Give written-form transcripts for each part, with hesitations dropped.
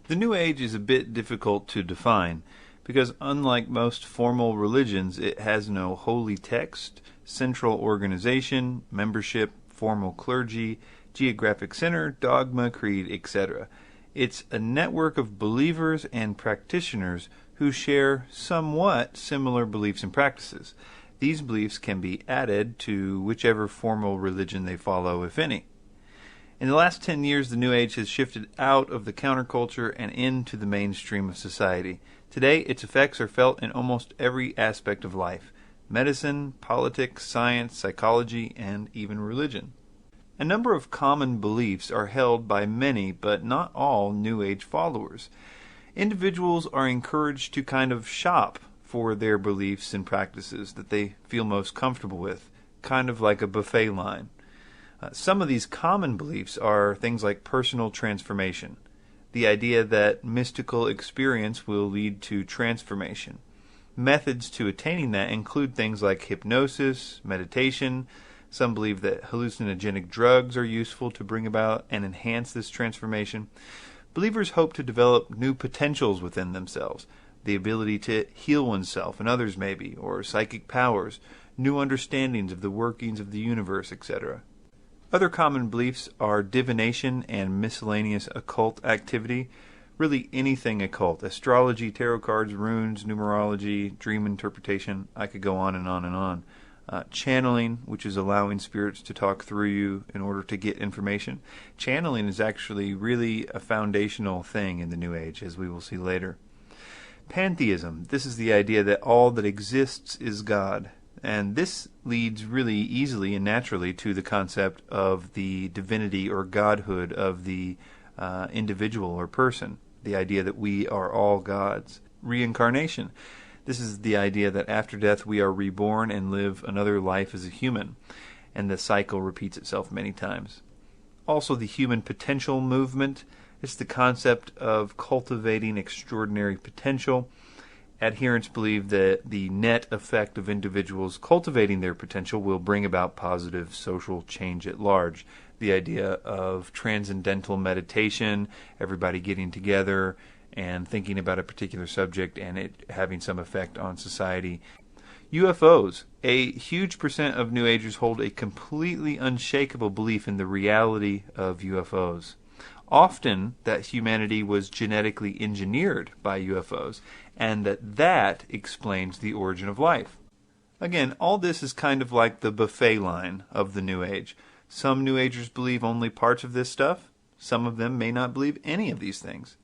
The New Age is a bit difficult to define because unlike most formal religions, it has no holy text, central organization, membership, formal clergy, geographic center, dogma, creed, etc. It's a network of believers and practitioners who share somewhat similar beliefs and practices. These beliefs can be added to whichever formal religion they follow, if any. In the last 10 years, the New Age has shifted out of the counterculture and into the mainstream of society. Today, its effects are felt in almost every aspect of life: medicine, politics, science, psychology, and even religion. A number of common beliefs are held by many, but not all, New Age followers. Individuals are encouraged to kind of shop for their beliefs and practices that they feel most comfortable with, kind of like a buffet line. Some of these common beliefs are things like personal transformation, the idea that mystical experience will lead to transformation. Methods to attaining that include things like hypnosis, meditation. Some believe that hallucinogenic drugs are useful to bring about and enhance this transformation. Believers hope to develop new potentials within themselves, the ability to heal oneself and others maybe, or psychic powers, new understandings of the workings of the universe, etc. Other common beliefs are divination and miscellaneous occult activity. Really anything occult. Astrology, tarot cards, runes, numerology, dream interpretation. I could go on and on and on. Channeling, which is allowing spirits to talk through you in order to get information. Channeling is actually really a foundational thing in the New Age, as we will see later. Pantheism. This is the idea that all that exists is God. And this leads really easily and naturally to the concept of the divinity or godhood of the individual or person, the idea that we are all gods. Reincarnation. This is the idea that after death we are reborn and live another life as a human, and the cycle repeats itself many times. Also, the human potential movement. It's the concept of cultivating extraordinary potential. Adherents believe that the net effect of individuals cultivating their potential will bring about positive social change at large. The idea of transcendental meditation, everybody getting together and thinking about a particular subject and it having some effect on society. UFOs. A huge percent of New Agers hold a completely unshakable belief in the reality of UFOs. Often that humanity was genetically engineered by UFOs, and that explains the origin of life. Again, all this is kind of like the buffet line of the New Age. Some New Agers believe only parts of this stuff. Some of them may not believe any of these things.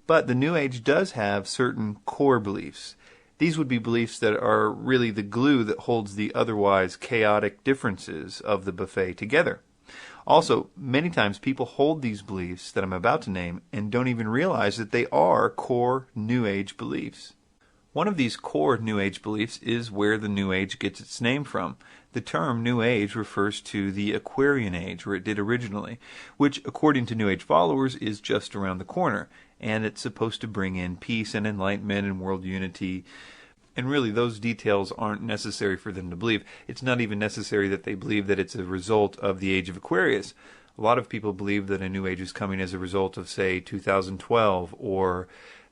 But the New Age does have certain core beliefs. These would be beliefs that are really the glue that holds the otherwise chaotic differences of the buffet together. Also, many times people hold these beliefs that I'm about to name and don't even realize that they are core New Age beliefs. One of these core New Age beliefs is where the New Age gets its name from. The term New Age refers to the Aquarian Age, where it did originally, which, according to New Age followers, is just around the corner, and it's supposed to bring in peace and enlightenment and world unity. And really, those details aren't necessary for them to believe. It's not even necessary that they believe that it's a result of the age of Aquarius. A lot of people believe that a new age is coming as a result of, say, 2012, or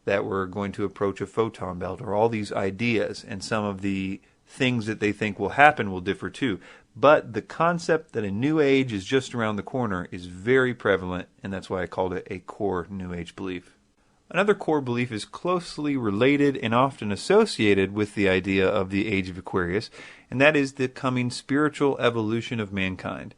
that we're going to approach a photon belt, or all these ideas, and some of the things that they think will happen will differ too. But the concept that a new age is just around the corner is very prevalent, and that's why I called it a core New Age belief. Another core belief is closely related and often associated with the idea of the age of Aquarius, and that is the coming spiritual evolution of mankind.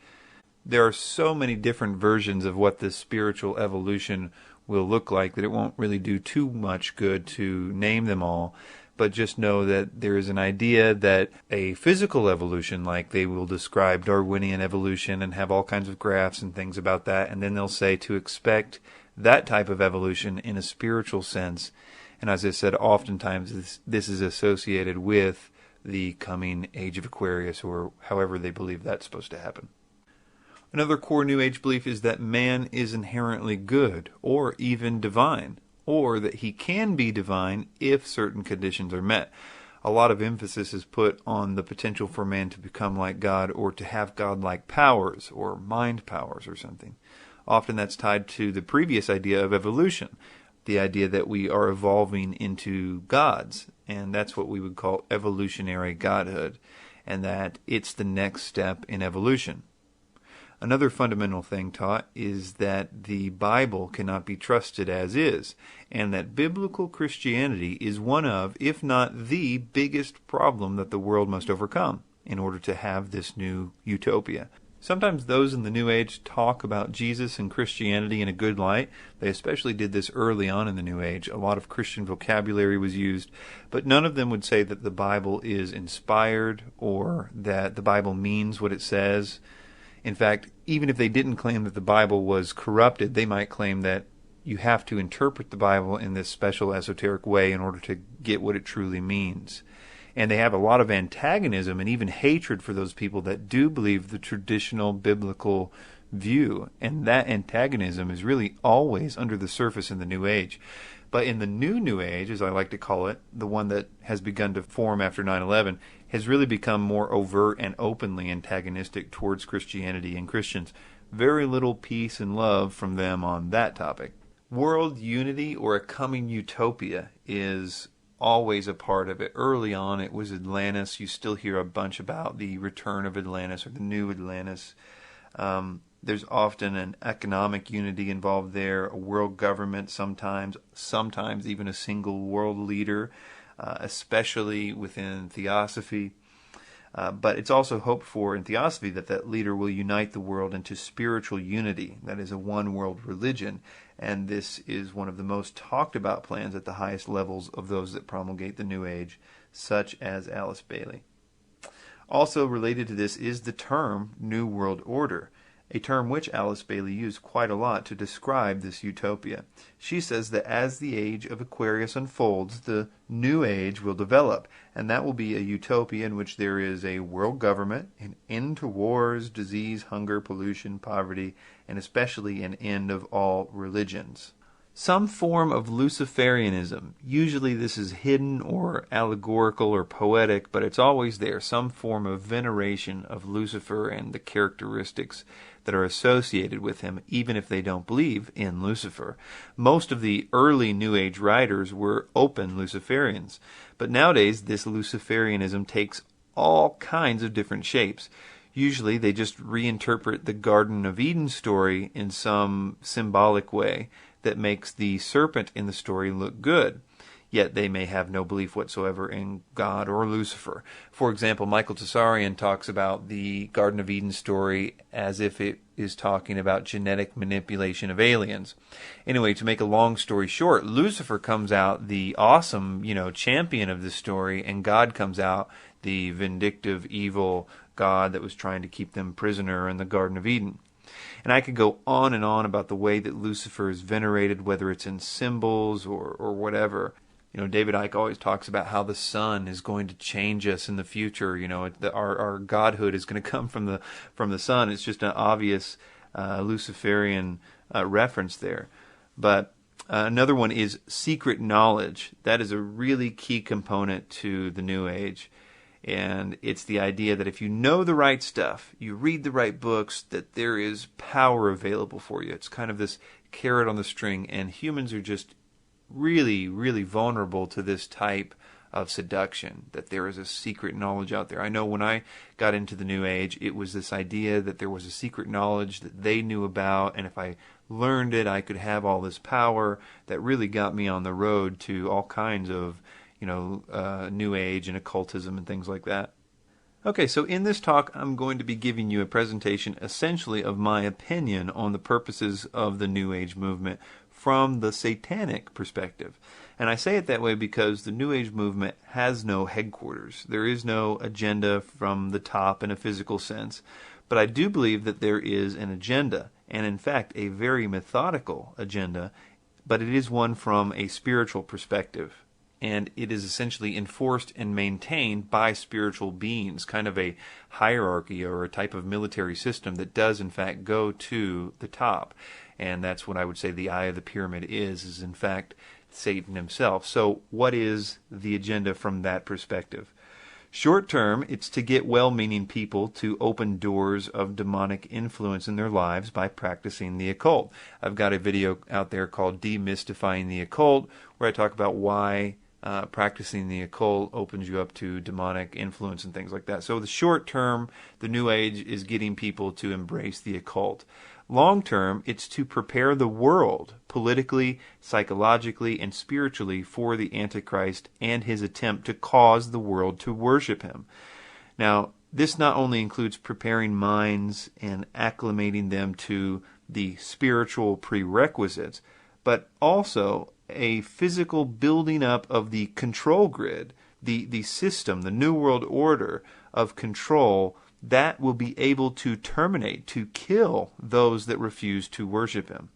There are so many different versions of what this spiritual evolution will look like that it won't really do too much good to name them all, but just know that there is an idea that a physical evolution, like they will describe Darwinian evolution and have all kinds of graphs and things about that, and then they'll say to expect that type of evolution in a spiritual sense. And as I said, oftentimes this is associated with the coming age of Aquarius, or however they believe that's supposed to happen. Another core New Age belief is that man is inherently good, or even divine, or that he can be divine if certain conditions are met. A lot of emphasis is put on the potential for man to become like God, or to have godlike powers, or mind powers or something. Often that's tied to the previous idea of evolution. the idea that we are evolving into gods, and that's what we would call evolutionary godhood, and that it's the next step in evolution. Another fundamental thing taught is that the Bible cannot be trusted as is, and that biblical Christianity is one of, if not the biggest problem that the world must overcome in order to have this new utopia. Sometimes those in the New Age talk about Jesus and Christianity in a good light. They especially did this early on in the New Age. A lot of Christian vocabulary was used, but none of them would say that the Bible is inspired or that the Bible means what it says. In fact, even if they didn't claim that the Bible was corrupted, they might claim that you have to interpret the Bible in this special esoteric way in order to get what it truly means. And they have a lot of antagonism and even hatred for those people that do believe the traditional biblical view. And that antagonism is really always under the surface in the New Age. But in the New Age, as I like to call it, the one that has begun to form after 9/11, has really become more overt and openly antagonistic towards Christianity and Christians. Very little peace and love from them on that topic. World unity or a coming utopia is always a part of it. Early on, it was Atlantis. You still hear a bunch about the return of Atlantis or the new Atlantis. There's often an economic unity involved there, a world government sometimes even a single world leader, especially within theosophy. But it's also hoped for in theosophy that that leader will unite the world into spiritual unity, that is a one-world religion. And this is one of the most talked about plans at the highest levels of those that promulgate the New Age, such as Alice Bailey. Also related to this is the term New World Order, a term which Alice Bailey used quite a lot to describe this utopia. She says that as the age of Aquarius unfolds, the New Age will develop, and that will be a utopia in which there is a world government, an end to wars, disease, hunger, pollution, poverty, and especially an end of all religions. Some form of Luciferianism. Usually this is hidden or allegorical or poetic, but it's always there. Some form of veneration of Lucifer and the characteristics that are associated with him, even if they don't believe in Lucifer. Most of the early New Age writers were open Luciferians, but nowadays this Luciferianism takes all kinds of different shapes. Usually they just reinterpret the Garden of Eden story in some symbolic way that makes the serpent in the story look good, yet they may have no belief whatsoever in God or Lucifer. For example, Michael Tsarian talks about the Garden of Eden story as if it is talking about genetic manipulation of aliens. Anyway, to make a long story short, Lucifer comes out the awesome, champion of the story, and God comes out the vindictive, evil God that was trying to keep them prisoner in the Garden of Eden. And I could go on and on about the way that Lucifer is venerated, whether it's in symbols or whatever. David Icke always talks about how the sun is going to change us in the future. Our godhood is going to come from the sun. It's just an obvious Luciferian reference there. But another one is secret knowledge. That is a really key component to the New Age. And it's the idea that if you know the right stuff, you read the right books, that there is power available for you. It's kind of this carrot on the string, and humans are just really, really vulnerable to this type of seduction, that there is a secret knowledge out there. I know when I got into the New Age, it was this idea that there was a secret knowledge that they knew about, and if I learned it, I could have all this power. That really got me on the road to all kinds of New Age and occultism and things like that. Okay, so in this talk, I'm going to be giving you a presentation essentially of my opinion on the purposes of the New Age movement from the satanic perspective. And I say it that way because the New Age movement has no headquarters. There is no agenda from the top in a physical sense. But I do believe that there is an agenda, and in fact a very methodical agenda, but it is one from a spiritual perspective. And it is essentially enforced and maintained by spiritual beings, kind of a hierarchy or a type of military system that does in fact go to the top. And that's what I would say the eye of the pyramid is in fact Satan himself. So what is the agenda from that perspective? Short term, it's to get well-meaning people to open doors of demonic influence in their lives by practicing the occult. I've got a video out there called Demystifying the Occult, where I talk about why practicing the occult opens you up to demonic influence and things like that. So the short term, the New Age is getting people to embrace the occult. Long term, it's to prepare the world politically, psychologically, and spiritually for the Antichrist and his attempt to cause the world to worship him. Now, this not only includes preparing minds and acclimating them to the spiritual prerequisites, but also a physical building up of the control grid, the system, the New World Order of control that will be able to terminate, to kill those that refuse to worship him.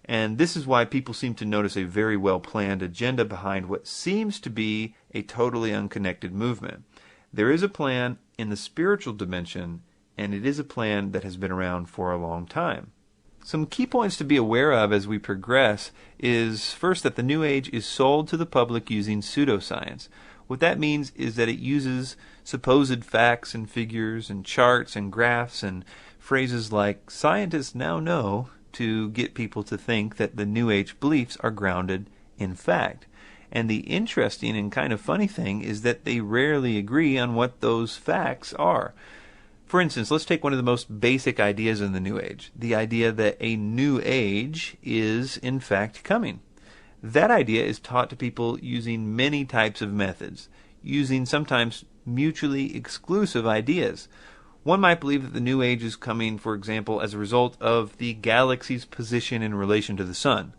And this is why people seem to notice a very well-planned agenda behind what seems to be a totally unconnected movement. There is a plan in the spiritual dimension, and it is a plan that has been around for a long time. Some key points to be aware of as we progress is, first, that the New Age is sold to the public using pseudoscience. What that means is that it uses supposed facts and figures and charts and graphs and phrases like "scientists now know" to get people to think that the New Age beliefs are grounded in fact. And the interesting and kind of funny thing is that they rarely agree on what those facts are. For instance, let's take one of the most basic ideas in the New Age, the idea that a New Age is in fact coming. That idea is taught to people using many types of methods, using sometimes mutually exclusive ideas. One might believe that the New Age is coming, for example, as a result of the galaxy's position in relation to the sun.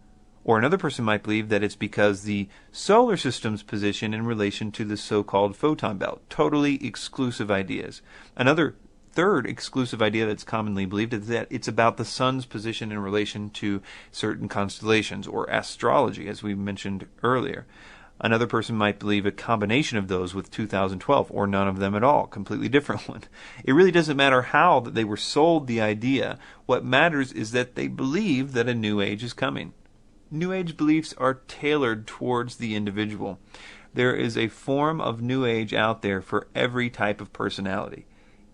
Or another person might believe that it's because the solar system's position in relation to the so-called photon belt. Totally exclusive ideas. Another third exclusive idea that's commonly believed is that it's about the sun's position in relation to certain constellations, or astrology, as we mentioned earlier. Another person might believe a combination of those with 2012, or none of them at all, completely different one. It really doesn't matter how that they were sold the idea. What matters is that they believe that a New Age is coming. New Age beliefs are tailored towards the individual. There is a form of New Age out there for every type of personality.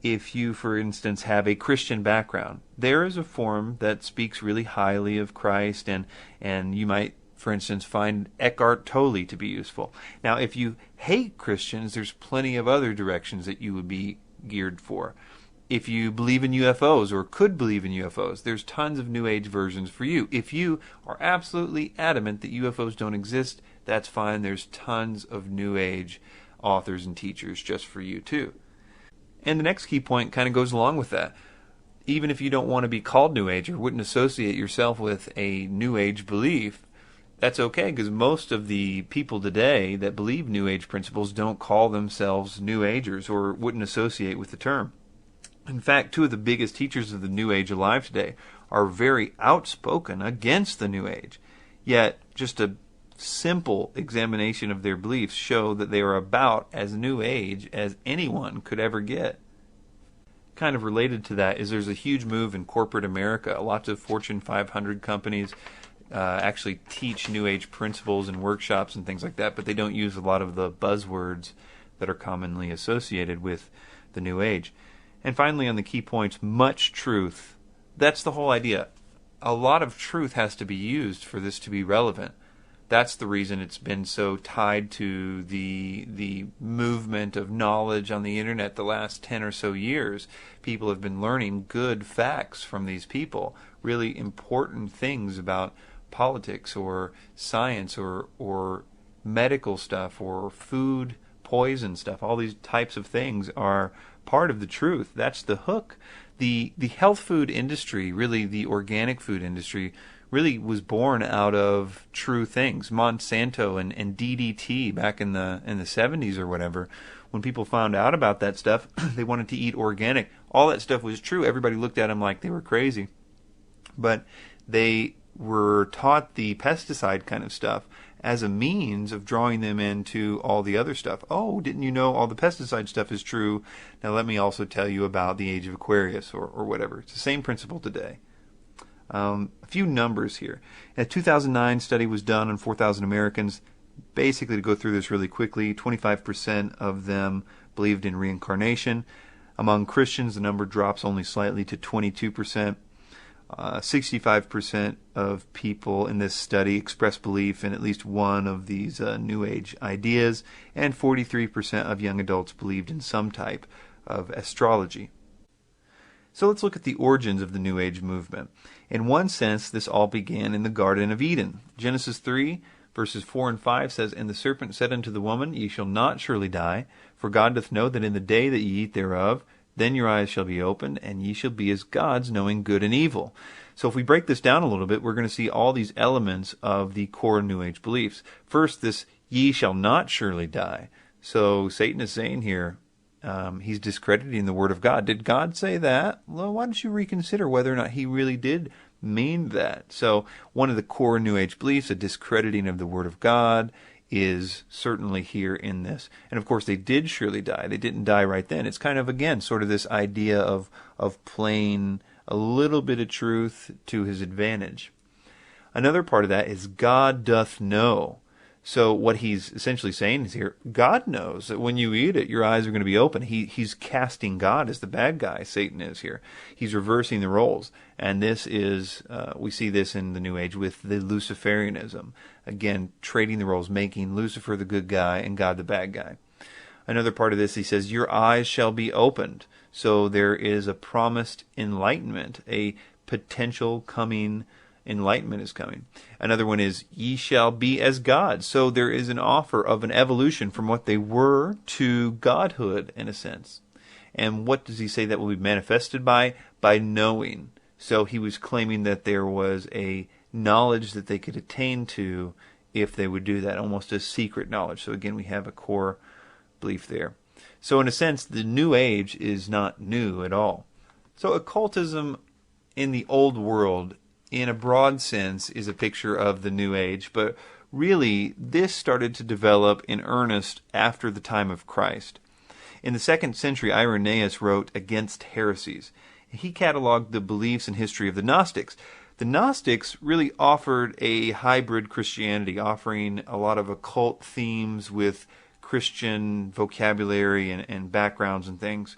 If you, for instance, have a Christian background, there is a form that speaks really highly of Christ, and you might, for instance, find Eckhart Tolle to be useful. Now, if you hate Christians, there's plenty of other directions that you would be geared for. If you believe in UFOs or could believe in UFOs, there's tons of New Age versions for you. If you are absolutely adamant that UFOs don't exist, that's fine. There's tons of New Age authors and teachers just for you, too. And the next key point kind of goes along with that. Even if you don't want to be called New Age or wouldn't associate yourself with a New Age belief, that's okay, because most of the people today that believe New Age principles don't call themselves New Agers or wouldn't associate with the term. In fact, two of the biggest teachers of the New Age alive today are very outspoken against the New Age. Yet, just a simple examination of their beliefs show that they are about as New Age as anyone could ever get. Kind of related to that is there's a huge move in corporate America. Lots of Fortune 500 companies actually teach New Age principles and workshops and things like that, but they don't use a lot of the buzzwords that are commonly associated with the New Age. And finally, on the key points, much truth. That's the whole idea. A lot of truth has to be used for this to be relevant. That's the reason it's been so tied to the movement of knowledge on the internet the last 10 or so years. People have been learning good facts from these people, really important things about politics or science or medical stuff or food poison stuff. All these types of things are part of the truth. That's the hook. The health food industry, really the organic food industry, really was born out of true things. Monsanto and DDT back in the 70s or whatever, when people found out about that stuff, they wanted to eat organic. All that stuff was true. Everybody looked at them like they were crazy. But they were taught the pesticide kind of stuff as a means of drawing them into all the other stuff. Oh, didn't you know all the pesticide stuff is true? Now let me also tell you about the age of Aquarius or whatever. It's the same principle today. A few numbers here. A 2009 study was done on 4,000 Americans. Basically, to go through this really quickly, 25% of them believed in reincarnation. Among Christians, the number drops only slightly to 22%. 65% of people in this study express belief in at least one of these New Age ideas, and 43% of young adults believed in some type of astrology. So let's look at the origins of the New Age movement. In one sense, this all began in the Garden of Eden. Genesis 3, verses 4 and 5 says, "And the serpent said unto the woman, Ye shall not surely die, for God doth know that in the day that ye eat thereof, then your eyes shall be opened, and ye shall be as gods, knowing good and evil." So if we break this down a little bit, we're going to see all these elements of the core New Age beliefs. First, this "ye shall not surely die." So Satan is saying here, he's discrediting the Word of God. Did God say that? Well, why don't you reconsider whether or not he really did mean that? So one of the core New Age beliefs, a discrediting of the Word of God, is certainly here in this. And of course, they did surely die. They didn't die right then. It's kind of, again, sort of this idea of playing a little bit of truth to his advantage. Another part of that is God doth know. So what he's essentially saying is here, God knows that when you eat it, your eyes are going to be open. He's casting God as the bad guy, Satan is here. He's reversing the roles. And this is, we see this in the New Age with the Luciferianism. Again, trading the roles, making Lucifer the good guy and God the bad guy. Another part of this, he says, your eyes shall be opened. So there is a promised enlightenment, a potential coming enlightenment is coming. Another one is, ye shall be as gods. So there is an offer of an evolution from what they were to godhood, in a sense. And what does he say that will be manifested by? By knowing. So he was claiming that there was a knowledge that they could attain to if they would do that, almost a secret knowledge. So again, we have a core belief there. So in a sense, the New Age is not new at all. So occultism in the old world, in a broad sense, is a picture of the New Age, but really this started to develop in earnest after the time of Christ. In the 2nd century, Irenaeus wrote Against Heresies. He cataloged the beliefs and history of the Gnostics. The Gnostics really offered a hybrid Christianity, offering a lot of occult themes with Christian vocabulary and backgrounds and things.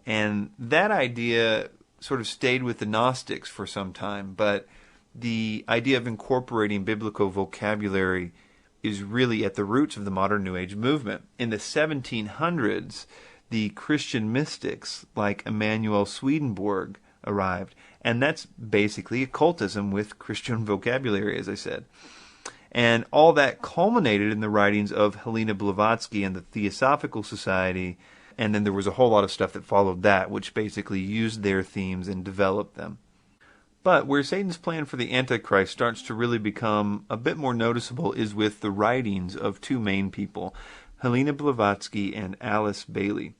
And that idea sort of stayed with the Gnostics for some time, but the idea of incorporating biblical vocabulary is really at the roots of the modern New Age movement. In the 1700s, the Christian mystics like Emanuel Swedenborg arrived, and that's basically occultism with Christian vocabulary, as I said. And all that culminated in the writings of Helena Blavatsky and the Theosophical Society, and then there was a whole lot of stuff that followed that, which basically used their themes and developed them. But where Satan's plan for the Antichrist starts to really become a bit more noticeable is with the writings of two main people, Helena Blavatsky and Alice Bailey.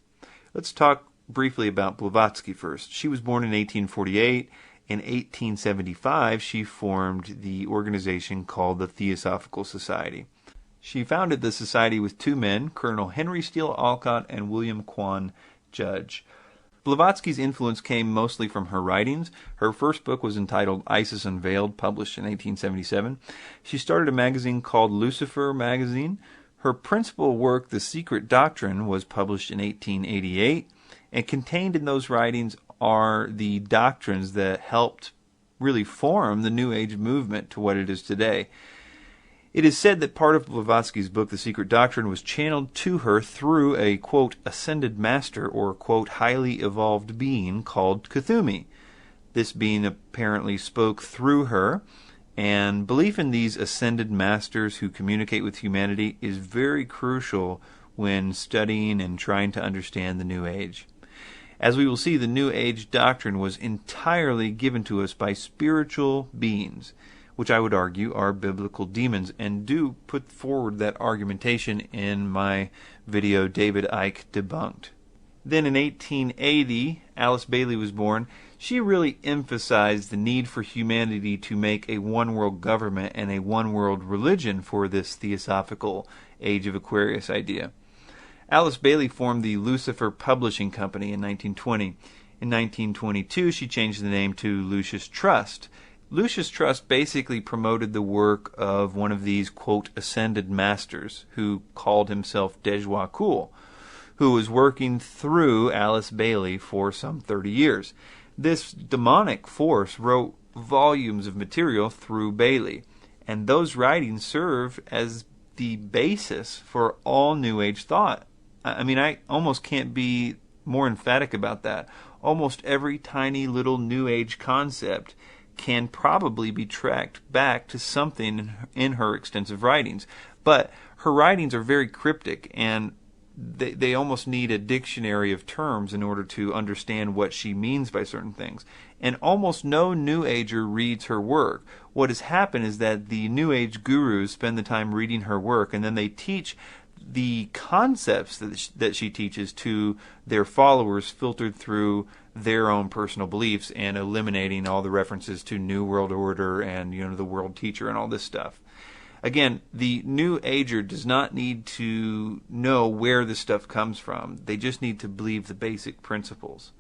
Let's talk briefly about Blavatsky first. She was born in 1848. In 1875, she formed the organization called the Theosophical Society. She founded the society with two men, Colonel Henry Steele Olcott and William Quan Judge. Blavatsky's influence came mostly from her writings. Her first book was entitled Isis Unveiled, published in 1877. She started a magazine called Lucifer Magazine. Her principal work, The Secret Doctrine, was published in 1888, and contained in those writings are the doctrines that helped really form the New Age movement to what it is today. It is said that part of Blavatsky's book, The Secret Doctrine, was channeled to her through a, quote, ascended master or, quote, highly evolved being called Kuthumi. This being apparently spoke through her, and belief in these ascended masters who communicate with humanity is very crucial when studying and trying to understand the New Age. As we will see, the New Age doctrine was entirely given to us by spiritual beings, which I would argue are biblical demons, and do put forward that argumentation in my video, David Icke Debunked. Then in 1880, Alice Bailey was born. She really emphasized the need for humanity to make a one-world government and a one-world religion for this theosophical Age of Aquarius idea. Alice Bailey formed the Lucifer Publishing Company in 1920. In 1922, she changed the name to Lucius Trust. Lucius Trust basically promoted the work of one of these, quote, ascended masters who called himself Dejwa Kul, who was working through Alice Bailey for some 30 years. This demonic force wrote volumes of material through Bailey, and those writings serve as the basis for all New Age thought. I mean, I almost can't be more emphatic about that. Almost every tiny little New Age concept can probably be tracked back to something in her extensive writings. But her writings are very cryptic, and they almost need a dictionary of terms in order to understand what she means by certain things. And almost no New Ager reads her work. What has happened is that the New Age gurus spend the time reading her work, and then they teach the concepts that she teaches to their followers, filtered through their own personal beliefs and eliminating all the references to New World Order and the World Teacher and all this stuff. Again, the New Ager does not need to know where this stuff comes from. They just need to believe the basic principles.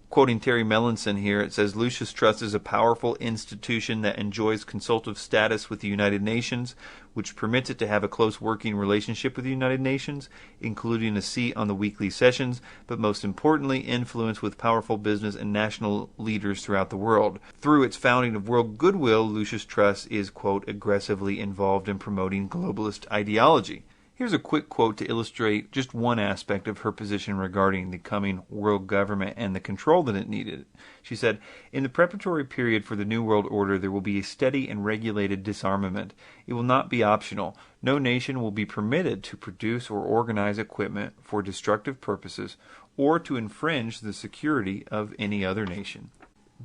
Quoting Terry Melanson here, it says, Lucis Trust is a powerful institution that enjoys consultative status with the United Nations, which permits it to have a close working relationship with the United Nations, including a seat on the weekly sessions, but most importantly, influence with powerful business and national leaders throughout the world. Through its founding of world goodwill, Lucis Trust is, quote, aggressively involved in promoting globalist ideology. Here's a quick quote to illustrate just one aspect of her position regarding the coming world government and the control that it needed. She said, in the preparatory period for the New World Order, there will be a steady and regulated disarmament. It will not be optional. No nation will be permitted to produce or organize equipment for destructive purposes or to infringe the security of any other nation.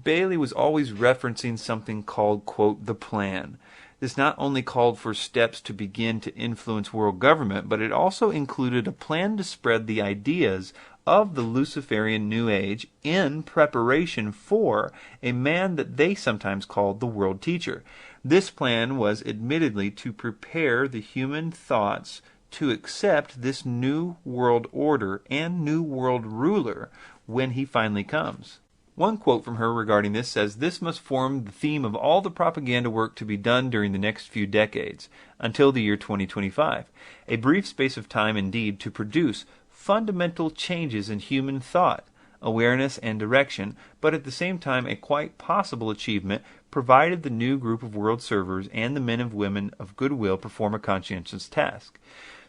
Bailey was always referencing something called, quote, the plan. This not only called for steps to begin to influence world government, but it also included a plan to spread the ideas of the Luciferian New Age in preparation for a man that they sometimes called the World Teacher. This plan was admittedly to prepare the human thoughts to accept this new world order and new world ruler when he finally comes. One quote from her regarding this says, this must form the theme of all the propaganda work to be done during the next few decades, until the year 2025. A brief space of time indeed to produce fundamental changes in human thought, awareness, and direction, but at the same time a quite possible achievement, provided the new group of world servers and the men and women of goodwill perform a conscientious task.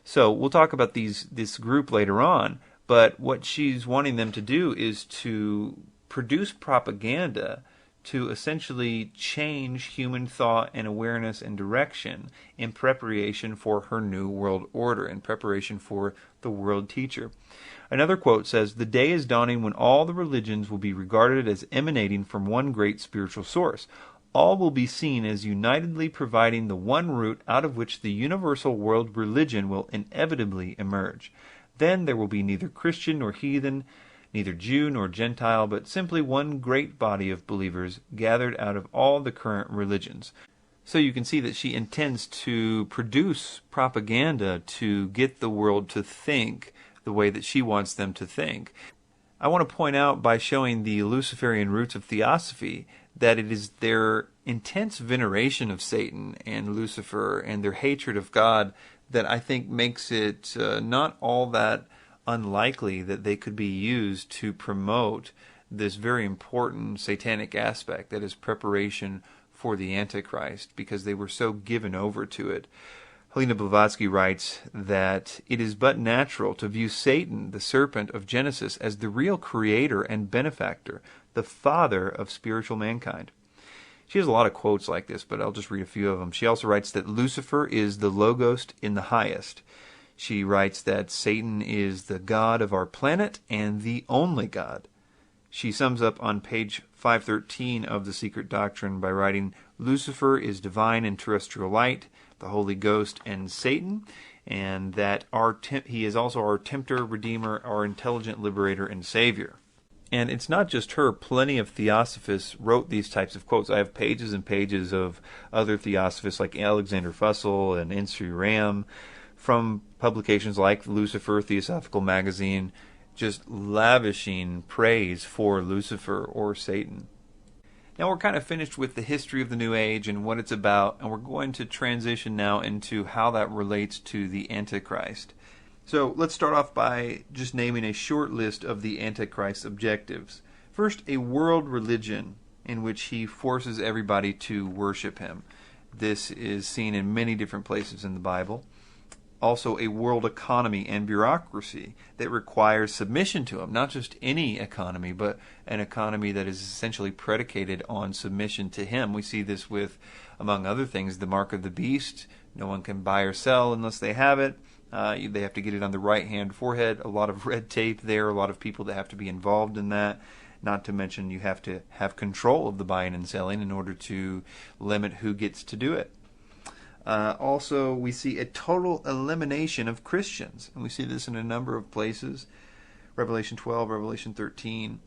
So we'll talk about this group later on, but what she's wanting them to do is to produce propaganda to essentially change human thought and awareness and direction in preparation for her new world order, in preparation for the world teacher. Another quote says, the day is dawning when all the religions will be regarded as emanating from one great spiritual source. All will be seen as unitedly providing the one root out of which the universal world religion will inevitably emerge. Then there will be neither Christian nor heathen, neither Jew nor Gentile, but simply one great body of believers gathered out of all the current religions. So you can see that she intends to produce propaganda to get the world to think the way that she wants them to think. I want to point out, by showing the Luciferian roots of theosophy, that it is their intense veneration of Satan and Lucifer and their hatred of God that I think makes it not all that unlikely that they could be used to promote this very important satanic aspect that is preparation for the Antichrist, because they were so given over to it. Helena Blavatsky writes that it is but natural to view Satan, the serpent of Genesis, as the real creator and benefactor, the father of spiritual mankind. She has a lot of quotes like this, but I'll just read a few of them. She also writes that Lucifer is the Logos in the highest. She writes that Satan is the God of our planet and the only God. She sums up on page 513 of The Secret Doctrine by writing, Lucifer is divine and terrestrial light, the Holy Ghost, and Satan, and that he is also our tempter, redeemer, our intelligent liberator, and savior. And it's not just her. Plenty of theosophists wrote these types of quotes. I have pages and pages of other theosophists like Alexander Fussell and N.C. Ram, from publications like Lucifer, Theosophical Magazine, just lavishing praise for Lucifer or Satan. Now we're kind of finished with the history of the New Age and what it's about, and we're going to transition now into how that relates to the Antichrist. So let's start off by just naming a short list of the Antichrist's objectives. First, a world religion in which he forces everybody to worship him. This is seen in many different places in the Bible. Also, a world economy and bureaucracy that requires submission to him. Not just any economy, but an economy that is essentially predicated on submission to him. We see this with, among other things, the mark of the beast. No one can buy or sell unless they have it. They have to get it on the right-hand forehead. A lot of red tape there, a lot of people that have to be involved in that. Not to mention you have to have control of the buying and selling in order to limit who gets to do it. Also, we see a total elimination of Christians. And we see this in a number of places. Revelation 12, Revelation 13.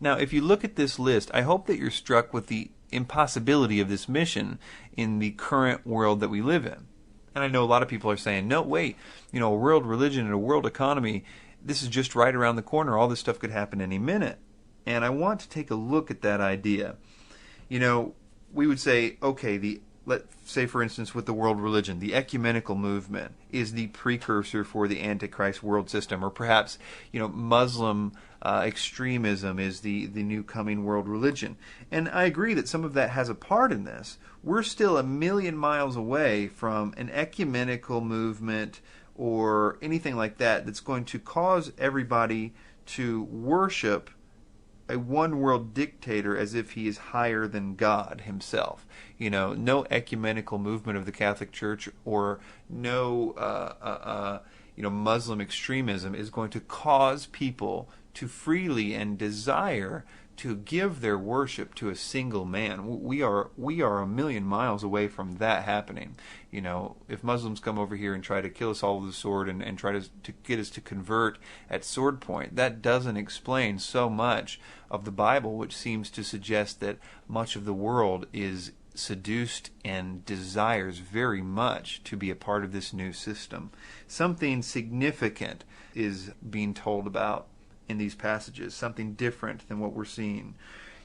Now, if you look at this list, I hope that you're struck with the impossibility of this mission in the current world that we live in. And I know a lot of people are saying, no, wait, a world religion and a world economy, this is just right around the corner. All this stuff could happen any minute. And I want to take a look at that idea. We would say, okay, let's say, for instance, with the world religion, the ecumenical movement is the precursor for the Antichrist world system, or perhaps, Muslim extremism is the new coming world religion. And I agree that some of that has a part in this. We're still a million miles away from an ecumenical movement or anything like that that's going to cause everybody to worship a one world dictator as if he is higher than God himself. No ecumenical movement of the Catholic Church or no Muslim extremism is going to cause people to freely and desire to give their worship to a single man. We are a million miles away from that happening. If Muslims come over here and try to kill us all with the sword and try to get us to convert at sword point, that doesn't explain so much of the Bible, which seems to suggest that much of the world is seduced and desires very much to be a part of this new system. Something significant is being told about in these passages, something different than what we're seeing.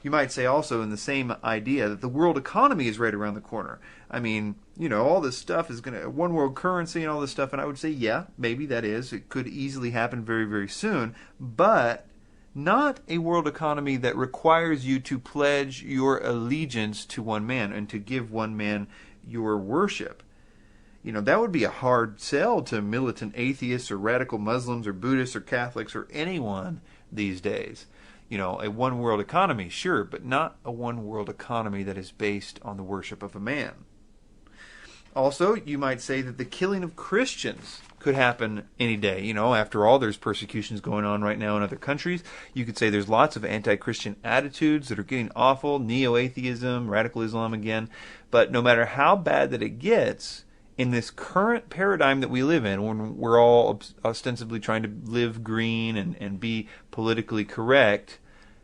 You might say also in the same idea that the world economy is right around the corner. I mean, all this stuff is going to, one world currency and all this stuff, and I would say, yeah, maybe that is. It could easily happen very, very soon, but not a world economy that requires you to pledge your allegiance to one man and to give one man your worship. That would be a hard sell to militant atheists or radical Muslims or Buddhists or Catholics or anyone these days. A one world economy, sure, but not a one world economy that is based on the worship of a man. Also, you might say that the killing of Christians could happen any day. After all, there's persecutions going on right now in other countries. You could say there's lots of anti-Christian attitudes that are getting awful, neo-atheism, radical Islam again. But no matter how bad that it gets, in this current paradigm that we live in, when we're all ostensibly trying to live green and be politically correct,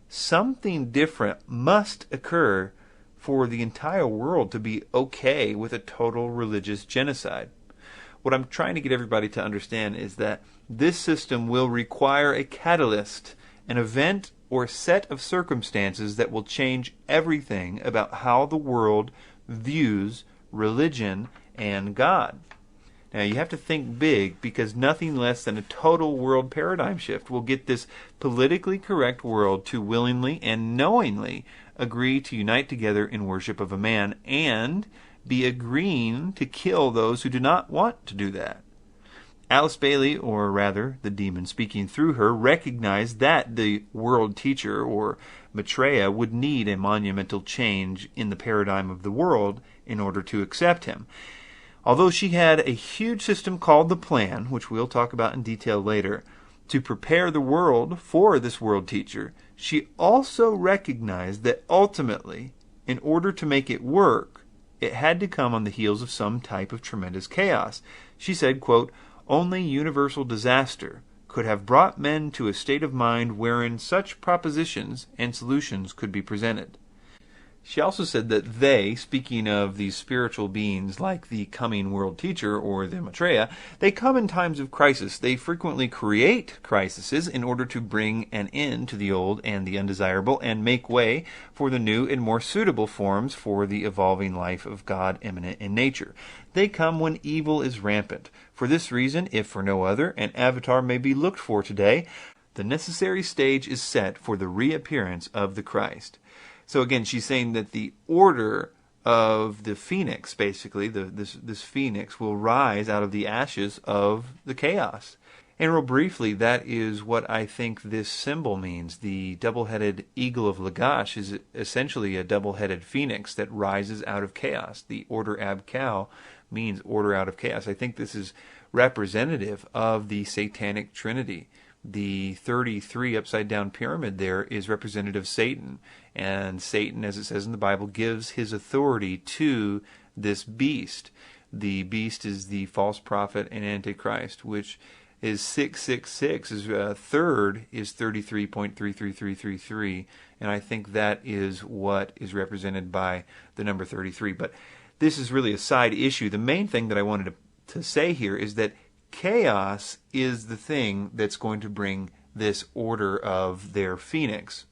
something different must occur for the entire world to be okay with a total religious genocide. What I'm trying to get everybody to understand is that this system will require a catalyst, an event or set of circumstances that will change everything about how the world views religion and God. Now, you have to think big, because nothing less than a total world paradigm shift will get this politically correct world to willingly and knowingly agree to unite together in worship of a man and be agreeing to kill those who do not want to do that. Alice Bailey, or rather the demon speaking through her, recognized that the world teacher, or Maitreya, would need a monumental change in the paradigm of the world in order to accept him. Although she had a huge system called the Plan, which we'll talk about in detail later, to prepare the world for this world teacher, she also recognized that ultimately, in order to make it work, it had to come on the heels of some type of tremendous chaos. She said, quote, "Only universal disaster could have brought men to a state of mind wherein such propositions and solutions could be presented." She also said that they, speaking of these spiritual beings like the coming world teacher or the Maitreya, they come in times of crisis. They frequently create crises in order to bring an end to the old and the undesirable and make way for the new and more suitable forms for the evolving life of God immanent in nature. They come when evil is rampant. For this reason, if for no other, an avatar may be looked for today. The necessary stage is set for the reappearance of the Christ. So again, she's saying that the order of the phoenix, basically, this phoenix will rise out of the ashes of the chaos. And real briefly, that is what I think this symbol means. The double-headed eagle of Lagash is essentially a double-headed phoenix that rises out of chaos. The order Ab Kal means order out of chaos. I think this is representative of the satanic trinity. The 33 upside-down pyramid there is representative of Satan. And Satan, as it says in the Bible, gives his authority to this beast. The beast is the false prophet and Antichrist, which is 666. His third is 33.33333. And I think that is what is represented by the number 33. But this is really a side issue. The main thing that I wanted to say here is that chaos is the thing that's going to bring this order of their phoenix.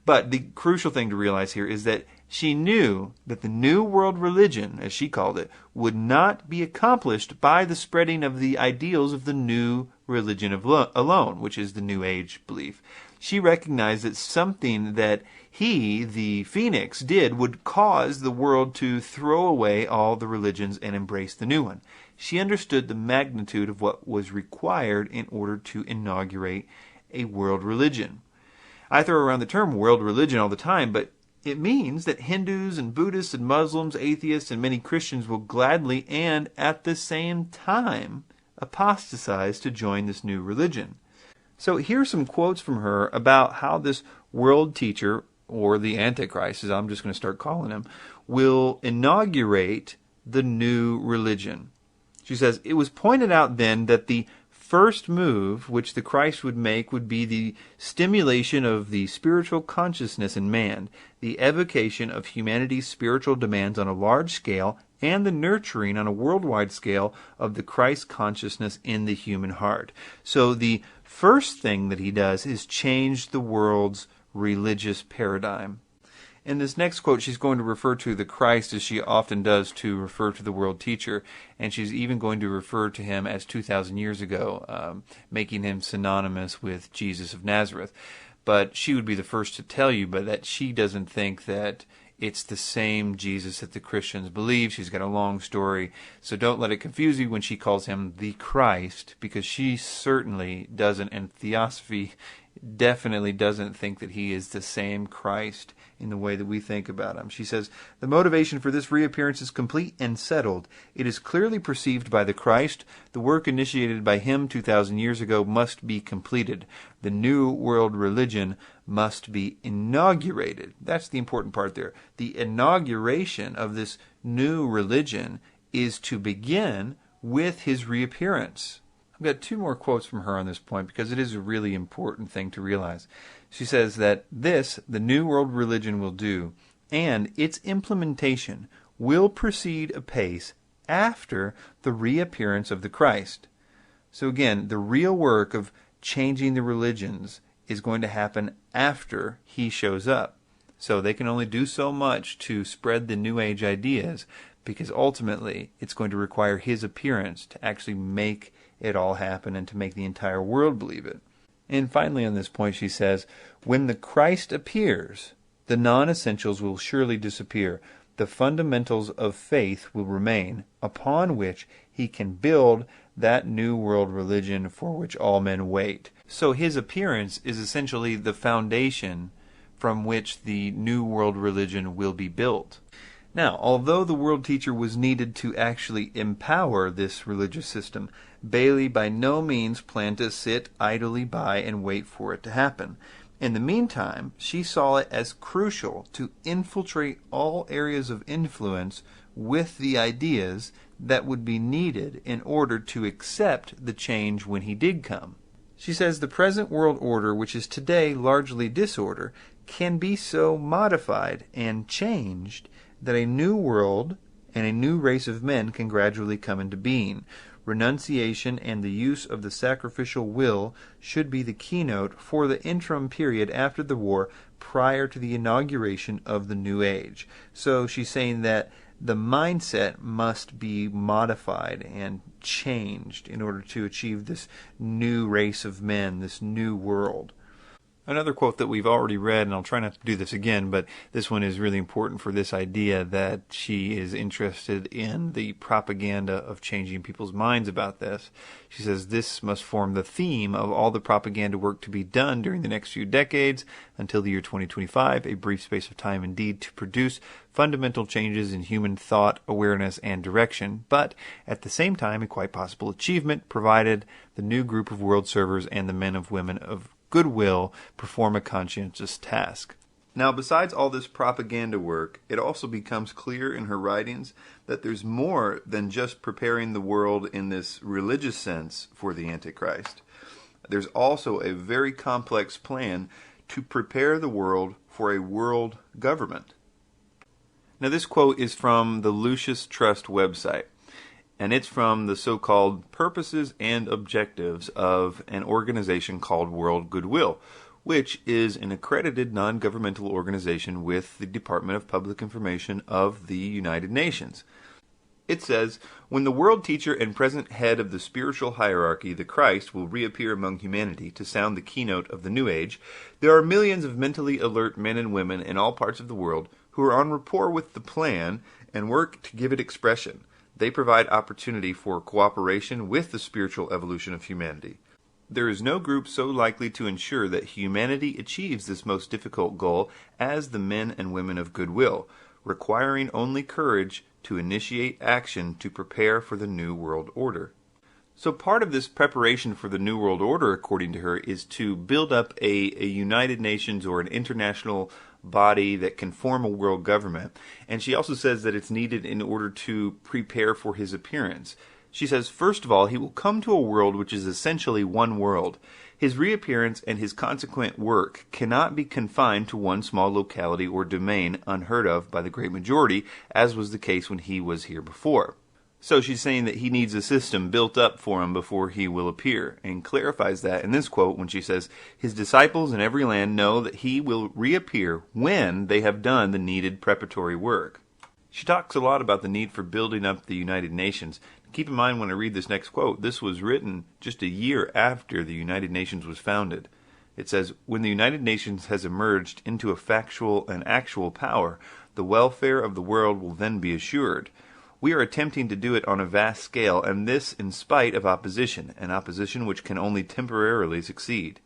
But the crucial thing to realize here is that she knew that the New World Religion, as she called it, would not be accomplished by the spreading of the ideals of the New Religion alone, which is the New Age belief. She recognized that something that he, the Phoenix, did would cause the world to throw away all the religions and embrace the new one. She understood the magnitude of what was required in order to inaugurate a world religion. I throw around the term world religion all the time, but it means that Hindus and Buddhists and Muslims, atheists, and many Christians will gladly and at the same time apostatize to join this new religion. So here are some quotes from her about how this world teacher, or the Antichrist, as I'm just going to start calling him, will inaugurate the new religion. She says, "It was pointed out then that the first move which the Christ would make would be the stimulation of the spiritual consciousness in man, the evocation of humanity's spiritual demands on a large scale, and the nurturing on a worldwide scale of the Christ consciousness in the human heart." So the first thing that he does is change the world's religious paradigm. In this next quote, she's going to refer to the Christ as she often does to refer to the world teacher, and she's even going to refer to him as 2,000 years ago, making him synonymous with Jesus of Nazareth. But she would be the first to tell you that she doesn't think that it's the same Jesus that the Christians believe. She's got a long story, so don't let it confuse you when she calls him the Christ, because she certainly doesn't, and Theosophy definitely doesn't think that he is the same Christ in the way that we think about him. She says, "The motivation for this reappearance is complete and settled. It is clearly perceived by the Christ. The work initiated by him 2,000 years ago must be completed. The new world religion must be inaugurated." That's the important part there. The inauguration of this new religion is to begin with his reappearance. I've got two more quotes from her on this point because it is a really important thing to realize. She says that this, the New World Religion will do, and its implementation will proceed apace after the reappearance of the Christ. So again, the real work of changing the religions is going to happen after he shows up. So they can only do so much to spread the New Age ideas, because ultimately it's going to require his appearance to actually make it all happen and to make the entire world believe it. And finally on this point she says, "When the Christ appears, the non-essentials will surely disappear. The fundamentals of faith will remain, upon which he can build that new world religion for which all men wait." So his appearance is essentially the foundation from which the new world religion will be built. Now, although the world teacher was needed to actually empower this religious system, Bailey by no means planned to sit idly by and wait for it to happen. In the meantime, she saw it as crucial to infiltrate all areas of influence with the ideas that would be needed in order to accept the change when he did come. She says the present world order, which is today largely disorder, can be so modified and changed that a new world and a new race of men can gradually come into being. Renunciation and the use of the sacrificial will should be the keynote for the interim period after the war prior to the inauguration of the new age. So she's saying that the mindset must be modified and changed in order to achieve this new race of men, this new world. Another quote that we've already read, and I'll try not to do this again, but this one is really important for this idea that she is interested in the propaganda of changing people's minds about this. She says this must form the theme of all the propaganda work to be done during the next few decades until the year 2025, a brief space of time indeed to produce fundamental changes in human thought, awareness, and direction, but at the same time a quite possible achievement provided the new group of world servers and the men and women of goodwill perform a conscientious task. Now, besides all this propaganda work, it also becomes clear in her writings that there's more than just preparing the world in this religious sense for the Antichrist. There's also a very complex plan to prepare the world for a world government. Now, this quote is from the Lucis Trust website, and it's from the so-called purposes and objectives of an organization called World Goodwill, which is an accredited non-governmental organization with the Department of Public Information of the United Nations. It says, when the world teacher and present head of the spiritual hierarchy, the Christ, will reappear among humanity to sound the keynote of the new age, there are millions of mentally alert men and women in all parts of the world who are on rapport with the plan and work to give it expression. They provide opportunity for cooperation with the spiritual evolution of humanity. There is no group so likely to ensure that humanity achieves this most difficult goal as the men and women of goodwill, requiring only courage to initiate action to prepare for the New World Order. So part of this preparation for the New World Order, according to her, is to build up a United Nations or an international body that can form a world government. And she also says that it's needed in order to prepare for his appearance. She says, first of all, he will come to a world which is essentially one world. His reappearance and his consequent work cannot be confined to one small locality or domain unheard of by the great majority, as was the case when he was here before. So she's saying that he needs a system built up for him before he will appear, and clarifies that in this quote when she says, his disciples in every land know that he will reappear when they have done the needed preparatory work. She talks a lot about the need for building up the United Nations. Keep in mind when I read this next quote, this was written just a year after the United Nations was founded. It says, when the United Nations has emerged into a factual and actual power, the welfare of the world will then be assured. We are attempting to do it on a vast scale, and this in spite of opposition, an opposition which can only temporarily succeed.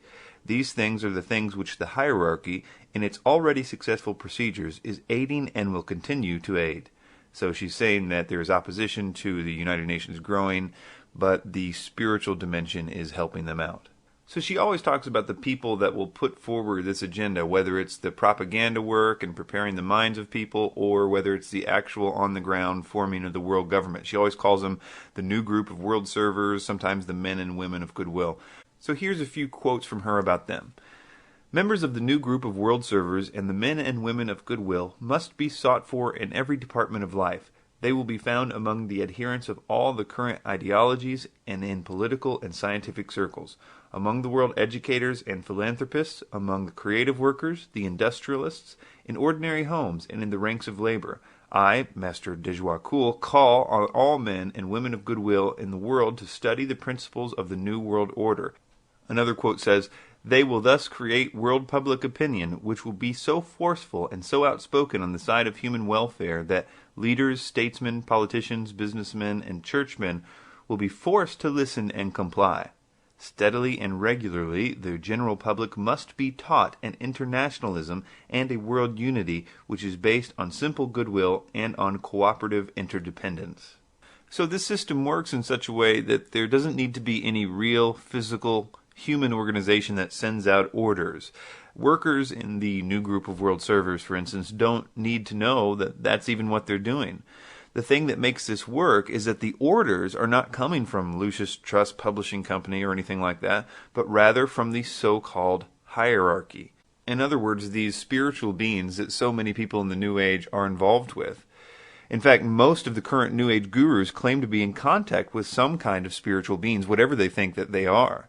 These things are the things which the hierarchy, in its already successful procedures, is aiding and will continue to aid. So she's saying that there is opposition to the United Nations growing, but the spiritual dimension is helping them out. So she always talks about the people that will put forward this agenda, whether it's the propaganda work and preparing the minds of people, or whether it's the actual on-the-ground forming of the world government. She always calls them the new group of world servers, sometimes the men and women of goodwill. So here's a few quotes from her about them. Members of the new group of world servers and the men and women of goodwill must be sought for in every department of life. They will be found among the adherents of all the current ideologies and in political and scientific circles, among the world educators and philanthropists, among the creative workers, the industrialists, in ordinary homes and in the ranks of labor. I, Master Dejoicoul, call on all men and women of goodwill in the world to study the principles of the New World Order. Another quote says, they will thus create world public opinion, which will be so forceful and so outspoken on the side of human welfare that leaders, statesmen, politicians, businessmen, and churchmen will be forced to listen and comply. Steadily and regularly, the general public must be taught an internationalism and a world unity which is based on simple goodwill and on cooperative interdependence. So this system works in such a way that there doesn't need to be any real physical human organization that sends out orders. Workers in the new group of world servers, for instance, don't need to know that that's even what they're doing. The thing that makes this work is that the orders are not coming from Lucis Trust Publishing Company or anything like that, but rather from the so-called hierarchy. In other words, these spiritual beings that so many people in the New Age are involved with. In fact, most of the current New Age gurus claim to be in contact with some kind of spiritual beings, whatever they think that they are.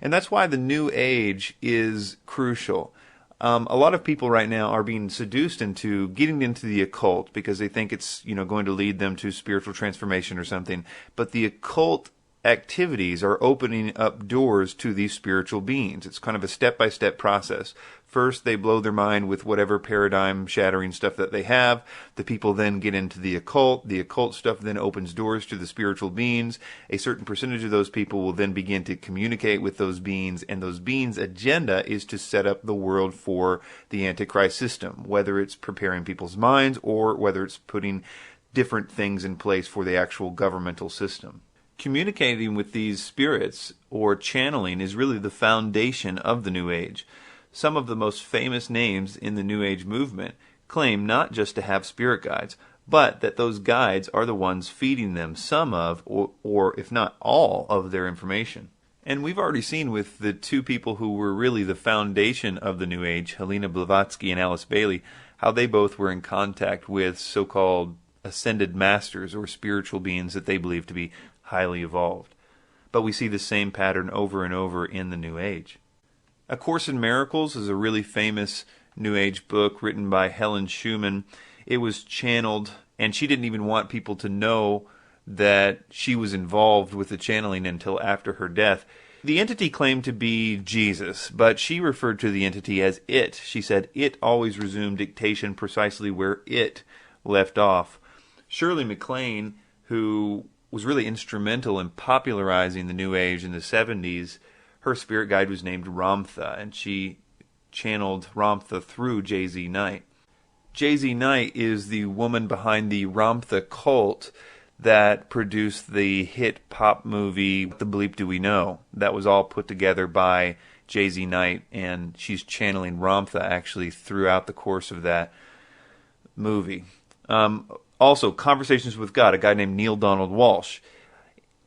And that's why the New Age is crucial. A lot of people right now are being seduced into getting into the occult because they think it's, going to lead them to spiritual transformation or something. But the occult activities are opening up doors to these spiritual beings. It's kind of a step-by-step process. First, they blow their mind with whatever paradigm-shattering stuff that they have. The people then get into the occult. The occult stuff then opens doors to the spiritual beings. A certain percentage of those people will then begin to communicate with those beings, and those beings' agenda is to set up the world for the Antichrist system, whether it's preparing people's minds or whether it's putting different things in place for the actual governmental system. Communicating with these spirits, or channeling, is really the foundation of the New Age. Some of the most famous names in the New Age movement claim not just to have spirit guides, but that those guides are the ones feeding them some of, or if not all, of their information. And we've already seen with the two people who were really the foundation of the New Age, Helena Blavatsky and Alice Bailey, how they both were in contact with so-called ascended masters or spiritual beings that they believe to be highly evolved. But we see the same pattern over and over in the New Age. A Course in Miracles is a really famous New Age book written by Helen Schumann. It was channeled, and she didn't even want people to know that she was involved with the channeling until after her death. The entity claimed to be Jesus, but she referred to the entity as it. She said it always resumed dictation precisely where it left off. Shirley MacLaine, who was really instrumental in popularizing the New Age in the 70s, her spirit guide was named Ramtha, and she channeled Ramtha through J.Z. Knight. J.Z. Knight is the woman behind the Ramtha cult that produced the hit pop movie, What the Bleep Do We Know? That was all put together by J.Z. Knight, and she's channeling Ramtha actually throughout the course of that movie. Also, Conversations with God, a guy named Neil Donald Walsh.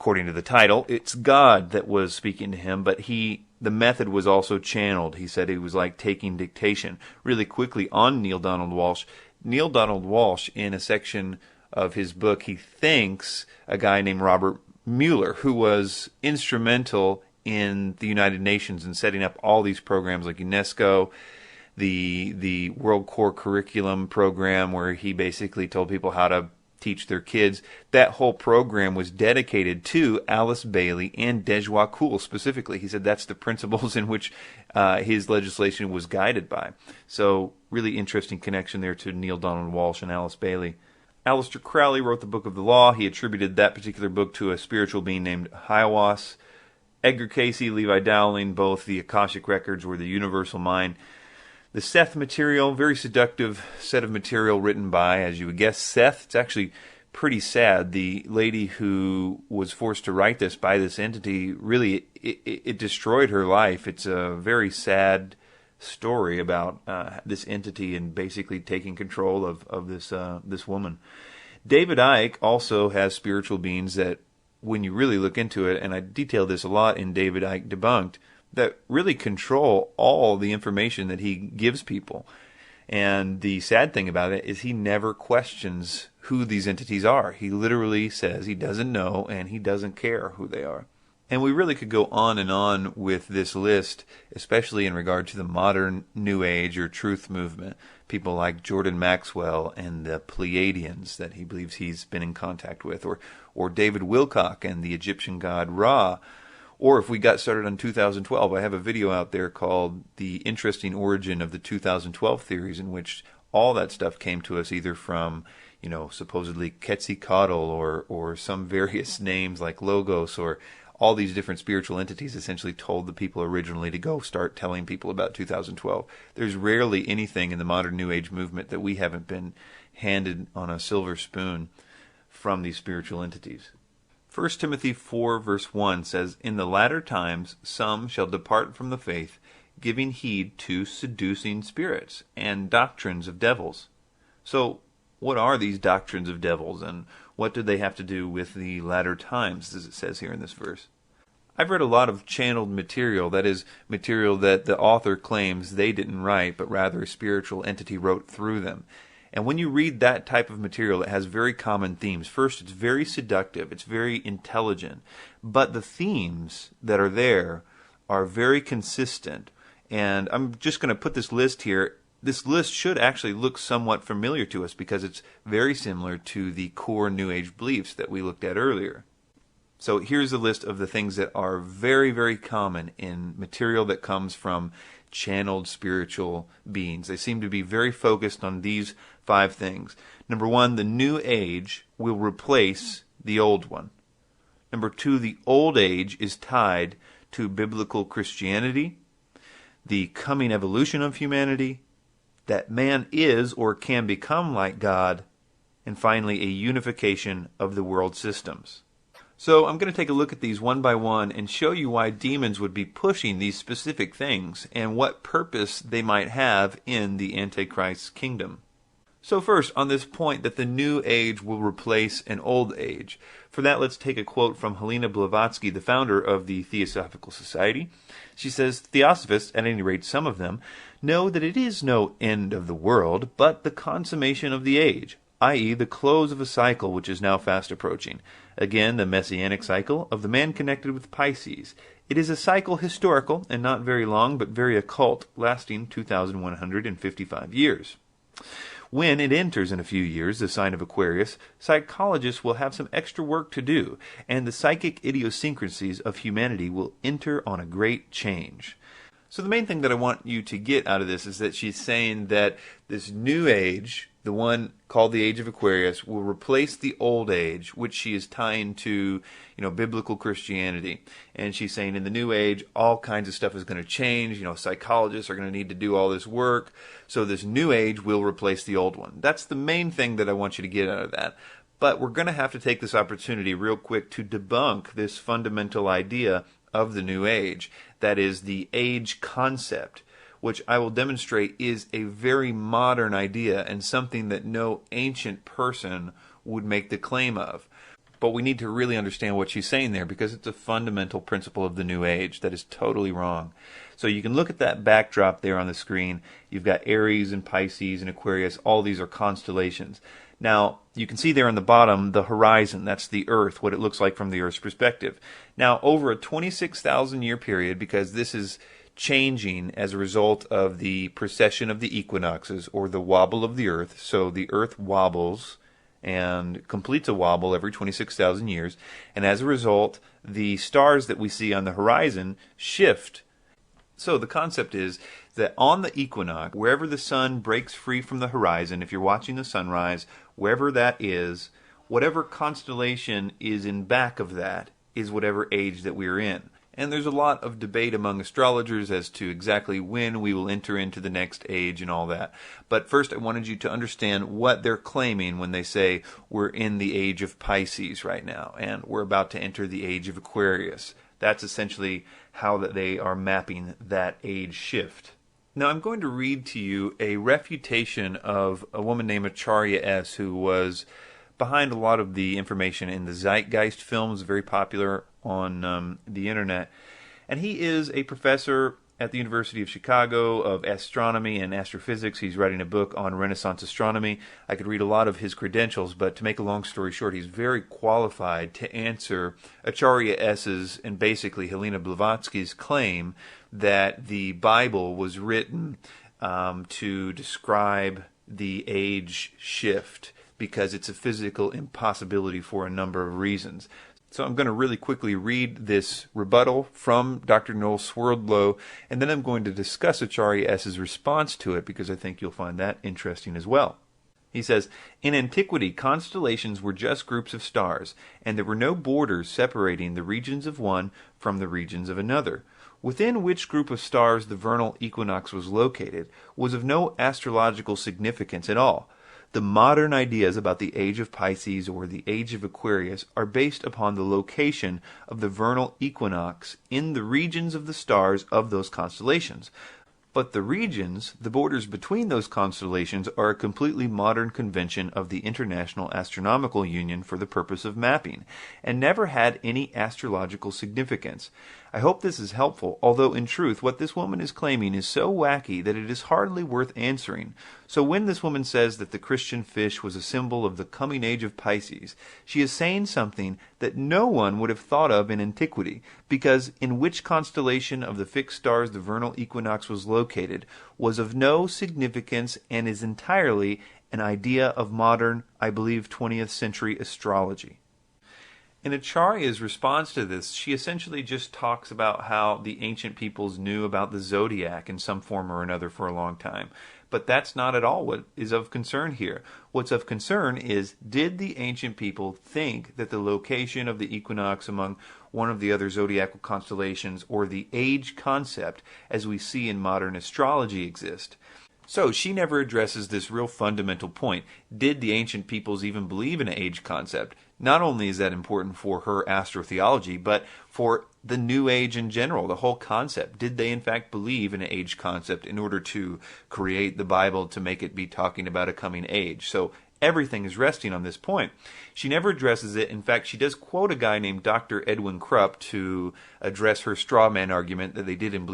According to the title, it's God that was speaking to him, but the method was also channeled. He said it was like taking dictation. Really quickly on Neil Donald Walsh, in a section of his book, he thanks a guy named Robert Mueller, who was instrumental in the United Nations in setting up all these programs like UNESCO, the World Core Curriculum program, where he basically told people how to teach their kids. That whole program was dedicated to Alice Bailey and Dejwa Kool specifically. He said that's the principles in which his legislation was guided by. So really interesting connection there to Neil Donald Walsh and Alice Bailey. Aleister Crowley wrote the Book of the Law. He attributed that particular book to a spiritual being named Hiawas. Edgar Cayce, Levi Dowling, both the Akashic Records or the Universal Mind. The Seth material, very seductive set of material written by, as you would guess, Seth. It's actually pretty sad. The lady who was forced to write this by this entity, really, it destroyed her life. It's a very sad story about this entity and basically taking control of this woman. David Icke also has spiritual beings that, when you really look into it, and I detail this a lot in David Icke Debunked, that really control all the information that he gives people. And the sad thing about it is he never questions who these entities are. He literally says he doesn't know and he doesn't care who they are. And we really could go on and on with this list, especially in regard to the modern New Age or truth movement. People like Jordan Maxwell and the Pleiadians that he believes he's been in contact with, or David Wilcock and the Egyptian god Ra. Or if we got started on 2012, I have a video out there called The Interesting Origin of the 2012 Theories, in which all that stuff came to us either from, supposedly Quetzalcoatl or some various names like Logos, or all these different spiritual entities essentially told the people originally to go start telling people about 2012. There's rarely anything in the modern New Age movement that we haven't been handed on a silver spoon from these spiritual entities. 1 Timothy 4 verse 1 says, "In the latter times some shall depart from the faith, giving heed to seducing spirits and doctrines of devils." So, what are these doctrines of devils, and what do they have to do with the latter times, as it says here in this verse? I've read a lot of channeled material, that is, material that the author claims they didn't write, but rather a spiritual entity wrote through them. And when you read that type of material, it has very common themes. First, it's very seductive, it's very intelligent, but the themes that are there are very consistent. And I'm just going to put this list here. This list should actually look somewhat familiar to us because it's very similar to the core New Age beliefs that we looked at earlier. So here's a list of the things that are very, very common in material that comes from channeled spiritual beings. They seem to be very focused on these 5 things. Number 1, the New Age will replace the old one. Number 2, the old age is tied to biblical Christianity, the coming evolution of humanity, that man is or can become like God, and finally a unification of the world systems. So I'm going to take a look at these one by one and show you why demons would be pushing these specific things and what purpose they might have in the Antichrist's kingdom. So first, on this point that the New Age will replace an old age. For that, let's take a quote from Helena Blavatsky, the founder of the Theosophical Society. She says, "Theosophists, at any rate some of them, know that it is no end of the world, but the consummation of the age, i.e. the close of a cycle which is now fast approaching. Again, the messianic cycle of the man connected with Pisces. It is a cycle historical and not very long, but very occult, lasting 2,155 years. When it enters in a few years, the sign of Aquarius, psychologists will have some extra work to do, and the psychic idiosyncrasies of humanity will enter on a great change." So the main thing that I want you to get out of this is that she's saying that this new age, the one called the Age of Aquarius, will replace the old age, which she is tying to, biblical Christianity. And she's saying in the new age, all kinds of stuff is going to change. Psychologists are going to need to do all this work. So this new age will replace the old one. That's the main thing that I want you to get out of that. But we're going to have to take this opportunity real quick to debunk this fundamental idea of the new age. That is the age concept, which I will demonstrate is a very modern idea and something that no ancient person would make the claim of. But we need to really understand what she's saying there because it's a fundamental principle of the New Age that is totally wrong. So you can look at that backdrop there on the screen. You've got Aries and Pisces and Aquarius. All these are constellations. Now, you can see there on the bottom the horizon. That's the Earth, what it looks like from the Earth's perspective. Now, over a 26,000 year period, because this is changing as a result of the precession of the equinoxes or the wobble of the Earth. So the Earth wobbles and completes a wobble every 26,000 years. And as a result, the stars that we see on the horizon shift. So the concept is that on the equinox, wherever the sun breaks free from the horizon, if you're watching the sunrise, wherever that is, whatever constellation is in back of that is whatever age that we're in. And there's a lot of debate among astrologers as to exactly when we will enter into the next age and all that. But first I wanted you to understand what they're claiming when they say we're in the age of Pisces right now and we're about to enter the age of Aquarius. That's essentially how that they are mapping that age shift. Now I'm going to read to you a refutation of a woman named Acharya S., who was behind a lot of the information in the Zeitgeist films, very popular on the internet. And he is a professor at the University of Chicago of astronomy and astrophysics. He's writing a book on Renaissance astronomy. I could read a lot of his credentials, but to make a long story short, he's very qualified to answer Acharya S.'s and basically Helena Blavatsky's claim that the Bible was written to describe the age shift because it's a physical impossibility for a number of reasons. So I'm going to really quickly read this rebuttal from Dr. Noel Swerdlow, and then I'm going to discuss Acharya S.'s response to it because I think you'll find that interesting as well. He says, "In antiquity, constellations were just groups of stars, and there were no borders separating the regions of one from the regions of another. Within which group of stars the vernal equinox was located was of no astrological significance at all. The modern ideas about the age of Pisces or the age of Aquarius are based upon the location of the vernal equinox in the regions of the stars of those constellations. But the regions, the borders between those constellations, are a completely modern convention of the International Astronomical Union for the purpose of mapping, and never had any astrological significance. I hope this is helpful, although in truth what this woman is claiming is so wacky that it is hardly worth answering. So when this woman says that the Christian fish was a symbol of the coming age of Pisces, she is saying something that no one would have thought of in antiquity, because in which constellation of the fixed stars the vernal equinox was located was of no significance and is entirely an idea of modern, I believe, 20th century astrology. In Acharya's response to this, she essentially just talks about how the ancient peoples knew about the zodiac in some form or another for a long time. But that's not at all what is of concern here. What's of concern is, did the ancient people think that the location of the equinox among one of the other zodiacal constellations, or the age concept, as we see in modern astrology, exist? So she never addresses this real fundamental point. Did the ancient peoples even believe in an age concept? Not only is that important for her astrotheology, but for the New Age in general, the whole concept. Did they in fact believe in an age concept in order to create the Bible to make it be talking about a coming age? So everything is resting on this point. She never addresses it. In fact, she does quote a guy named Dr. Edwin Krupp to address her straw man argument that they did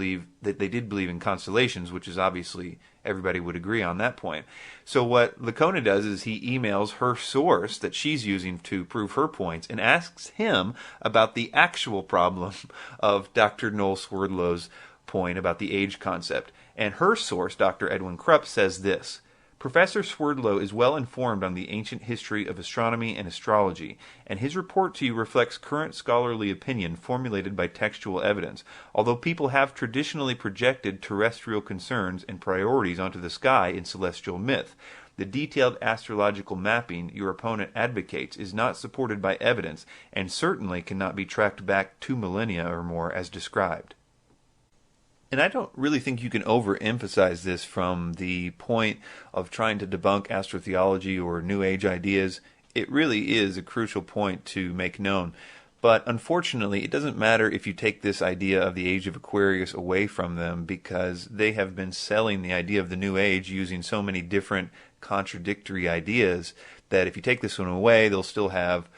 believe in constellations, which is obviously everybody would agree on that point. So what Lacona does is he emails her source that she's using to prove her points and asks him about the actual problem of Dr. Noel Swerdlow's point about the age concept. And her source, Dr. Edwin Krupp, says this: Professor Swerdlow is well informed on the ancient history of astronomy and astrology, and his report to you reflects current scholarly opinion formulated by textual evidence, although people have traditionally projected terrestrial concerns and priorities onto the sky in celestial myth. The detailed astrological mapping your opponent advocates is not supported by evidence, and certainly cannot be tracked back 2 millennia or more as described. And I don't really think you can overemphasize this from the point of trying to debunk astrotheology or New Age ideas. It really is a crucial point to make known. But unfortunately, it doesn't matter if you take this idea of the age of Aquarius away from them, because they have been selling the idea of the New Age using so many different contradictory ideas that if you take this one away, they'll still have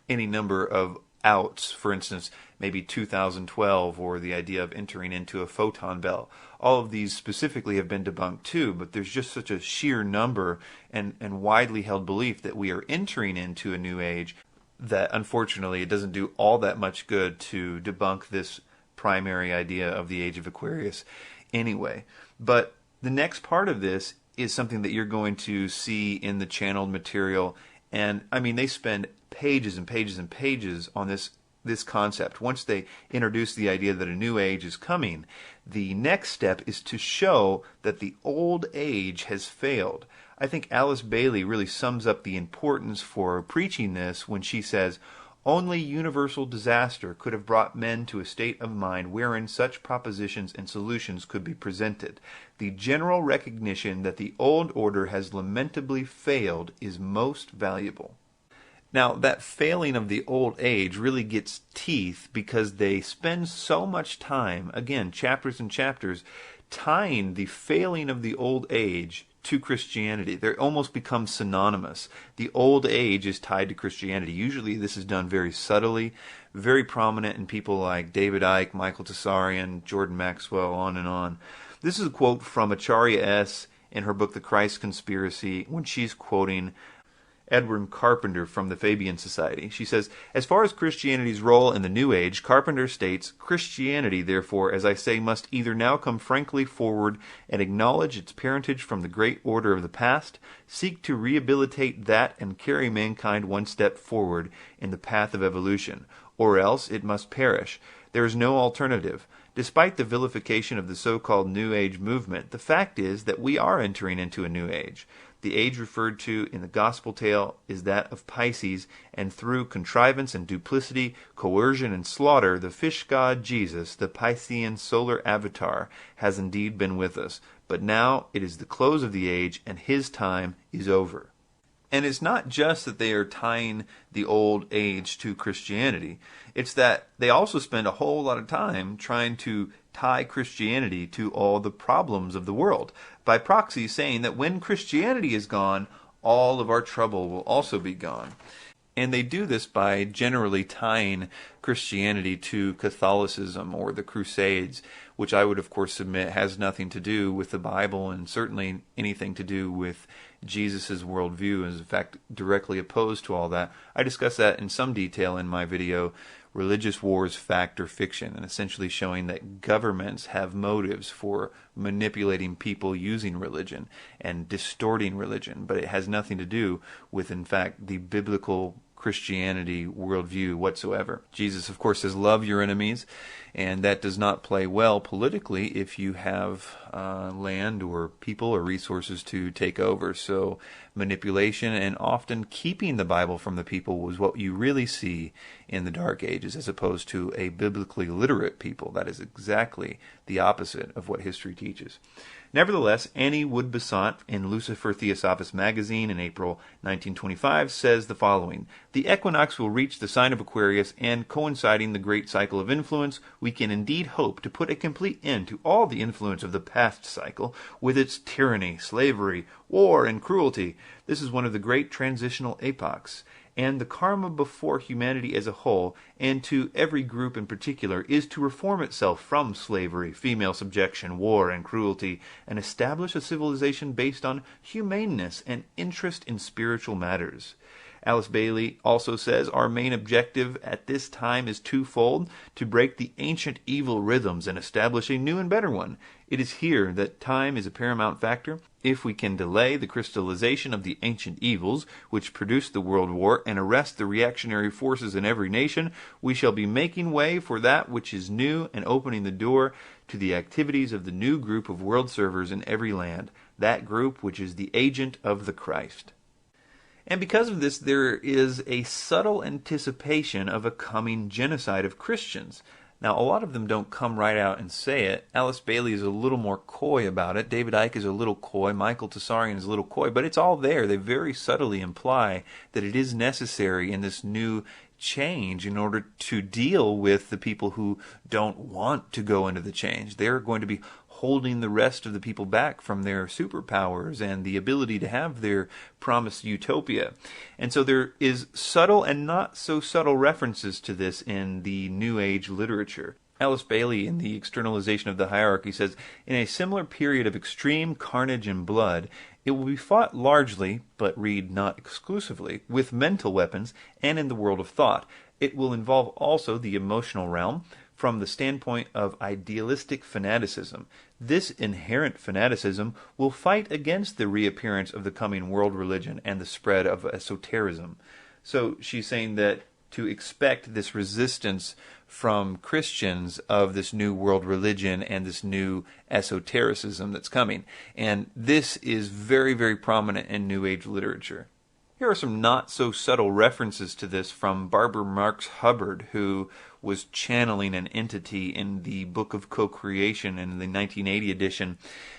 any number of outs. For instance, maybe 2012, or the idea of entering into a photon belt. All of these specifically have been debunked too, but there's just such a sheer number and widely held belief that we are entering into a new age that unfortunately it doesn't do all that much good to debunk this primary idea of the age of Aquarius anyway. But the next part of this is something that you're going to see in the channeled material, and I mean, they spend pages and pages and pages on this concept. Once they introduce the idea that a new age is coming, the next step is to show that the old age has failed. I think Alice Bailey really sums up the importance for preaching this when she says, "Only universal disaster could have brought men to a state of mind wherein such propositions and solutions could be presented. The general recognition that the old order has lamentably failed is most valuable." Now, that failing of the old age really gets teeth because they spend so much time, again, chapters and chapters, tying the failing of the old age to Christianity. They almost become synonymous. The old age is tied to Christianity. Usually this is done very subtly, very prominent in people like David Icke, Michael Tessarian, Jordan Maxwell, on and on. This is a quote from Acharya S. in her book The Christ Conspiracy, when she's quoting Edward Carpenter from the Fabian Society. She says, "As far as Christianity's role in the New Age, Carpenter states, Christianity, therefore, as I say, must either now come frankly forward and acknowledge its parentage from the great order of the past, seek to rehabilitate that and carry mankind one step forward in the path of evolution, or else it must perish. There is no alternative. Despite the vilification of the so-called New Age movement, the fact is that we are entering into a new age. The age referred to in the gospel tale is that of Pisces, and through contrivance and duplicity, coercion and slaughter, the fish god Jesus, the Piscean solar avatar, has indeed been with us. But now it is the close of the age, and his time is over." And it's not just that they are tying the old age to Christianity. It's that they also spend a whole lot of time trying to tie Christianity to all the problems of the world, by proxy saying that when Christianity is gone, all of our trouble will also be gone. And they do this by generally tying Christianity to Catholicism or the Crusades, which I would of course submit has nothing to do with the Bible and certainly anything to do with Jesus' worldview, is in fact directly opposed to all that. I discuss that in some detail in my video, Religious Wars, Fact or Fiction, and essentially showing that governments have motives for manipulating people using religion and distorting religion, but it has nothing to do with, in fact, the biblical Christianity worldview whatsoever. Jesus, of course, says, love your enemies, and that does not play well politically if you have land or people or resources to take over. So manipulation and often keeping the Bible from the people was what you really see in the Dark Ages, as opposed to a biblically literate people. That is exactly the opposite of what history teaches. Nevertheless, Annie Wood Besant in Lucifer Theosophist magazine in April 1925 says the following: the equinox will reach the sign of Aquarius, and coinciding the great cycle of influence, we can indeed hope to put a complete end to all the influence of the past cycle, with its tyranny, slavery, war, and cruelty. This is one of the great transitional epochs, and the karma before humanity as a whole, and to every group in particular, is to reform itself from slavery, female subjection, war, and cruelty, and establish a civilization based on humaneness and interest in spiritual matters. Alice Bailey also says, our main objective at this time is twofold: to break the ancient evil rhythms and establish a new and better one. It is here that time is a paramount factor. If we can delay the crystallization of the ancient evils which produced the World War and arrest the reactionary forces in every nation, we shall be making way for that which is new and opening the door to the activities of the new group of world servers in every land, that group which is the agent of the Christ. And because of this, there is a subtle anticipation of a coming genocide of Christians. Now, a lot of them don't come right out and say it. Alice Bailey is a little more coy about it. David Icke is a little coy. Michael Tessarian is a little coy. But it's all there. They very subtly imply that it is necessary in this new change in order to deal with the people who don't want to go into the change. They're going to be holding the rest of the people back from their superpowers and the ability to have their promised utopia. And so there is subtle and not so subtle references to this in the New Age literature. Alice Bailey, in The Externalization of the Hierarchy, says, in a similar period of extreme carnage and blood, it will be fought largely, but read not exclusively, with mental weapons and in the world of thought. It will involve also the emotional realm, from the standpoint of idealistic fanaticism. This inherent fanaticism will fight against the reappearance of the coming world religion and the spread of esotericism. So she's saying that to expect this resistance from Christians of this new world religion and this new esotericism that's coming. And this is very, very prominent in New Age literature. Here are some not so subtle references to this from Barbara Marx Hubbard, who was channeling an entity in the Book of Co-Creation in the 1980 edition.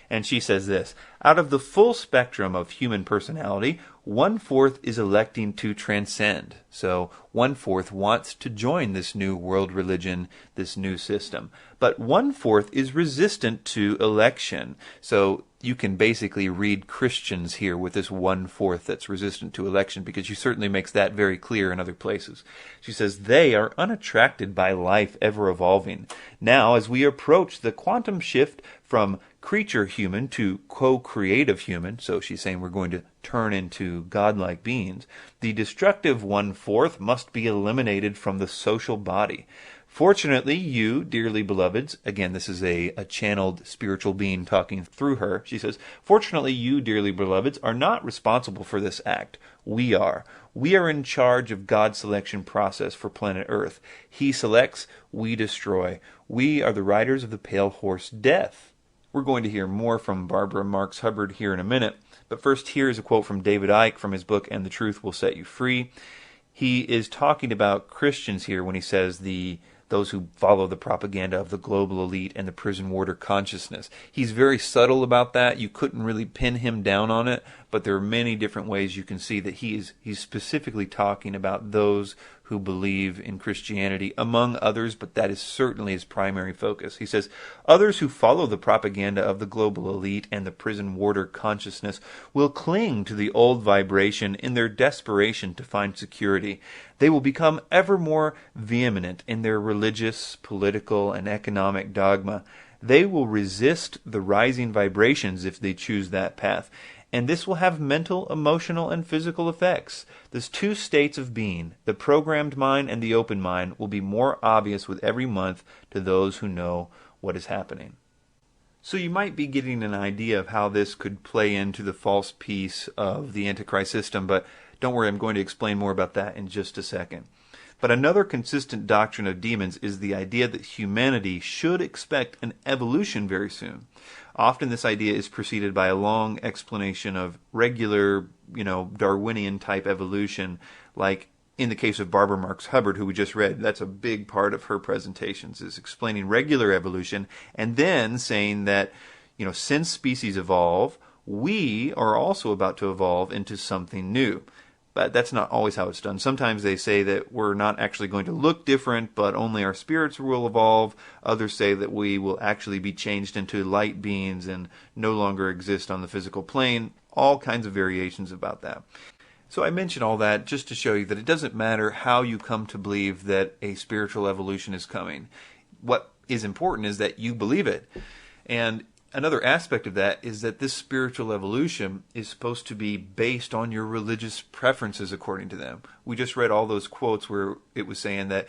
And she says this: out of the full spectrum of human personality, 1/4 is electing to transcend. So 1/4 wants to join this new world religion, this new system. But 1/4 is resistant to election. So you can basically read Christians here with this 1/4 that's resistant to election, because she certainly makes that very clear in other places. She says they are unattracted by life ever evolving. Now, as we approach the quantum shift from creature human to co-creative human, so she's saying we're going to turn into godlike beings, the destructive 1/4 must be eliminated from the social body. Fortunately, you, dearly beloveds, again, this is a channeled spiritual being talking through her. She says, fortunately, you, dearly beloveds, are not responsible for this act. We are. We are in charge of God's selection process for planet Earth. He selects, we destroy. We are the riders of the pale horse death. We're going to hear more from Barbara Marx Hubbard here in a minute, but first here is a quote from David Icke from his book, And the Truth Will Set You Free. He is talking about Christians here when he says the those who follow the propaganda of the global elite and the prison warder consciousness. He's very subtle about that. You couldn't really pin him down on it, but there are many different ways you can see that he's specifically talking about those who believe in Christianity, among others, but that is certainly his primary focus. He says, others who follow the propaganda of the global elite and the prison warder consciousness will cling to the old vibration in their desperation to find security. They will become ever more vehement in their religious, political, and economic dogma. They will resist the rising vibrations if they choose that path. And this will have mental, emotional, and physical effects. These two states of being, the programmed mind and the open mind, will be more obvious with every month to those who know what is happening. So you might be getting an idea of how this could play into the false peace of the Antichrist system, but don't worry, I'm going to explain more about that in just a second. But another consistent doctrine of demons is the idea that humanity should expect an evolution very soon. Often this idea is preceded by a long explanation of regular, Darwinian type evolution, like in the case of Barbara Marx Hubbard, who we just read. That's a big part of her presentations, is explaining regular evolution and then saying that, since species evolve, we are also about to evolve into something new. But that's not always how it's done. Sometimes they say that we're not actually going to look different, but only our spirits will evolve. Others say that we will actually be changed into light beings and no longer exist on the physical plane. All kinds of variations about that. So I mention all that just to show you that it doesn't matter how you come to believe that a spiritual evolution is coming. What is important is that you believe it. And another aspect of that is that this spiritual evolution is supposed to be based on your religious preferences according to them. We just read all those quotes where it was saying that,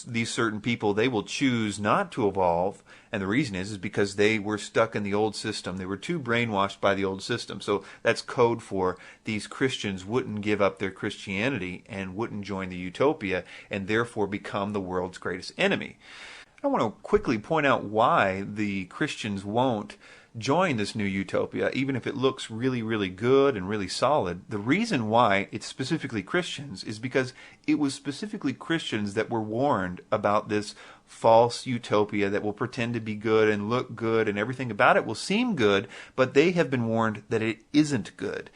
these certain people, they will choose not to evolve, and the reason is because they were stuck in the old system. They were too brainwashed by the old system. So that's code for these Christians wouldn't give up their Christianity and wouldn't join the utopia and therefore become the world's greatest enemy. I want to quickly point out why the Christians won't join this new utopia, even if it looks really, really good and really solid. The reason why it's specifically Christians is because it was specifically Christians that were warned about this false utopia that will pretend to be good and look good and everything about it will seem good, but they have been warned that it isn't good.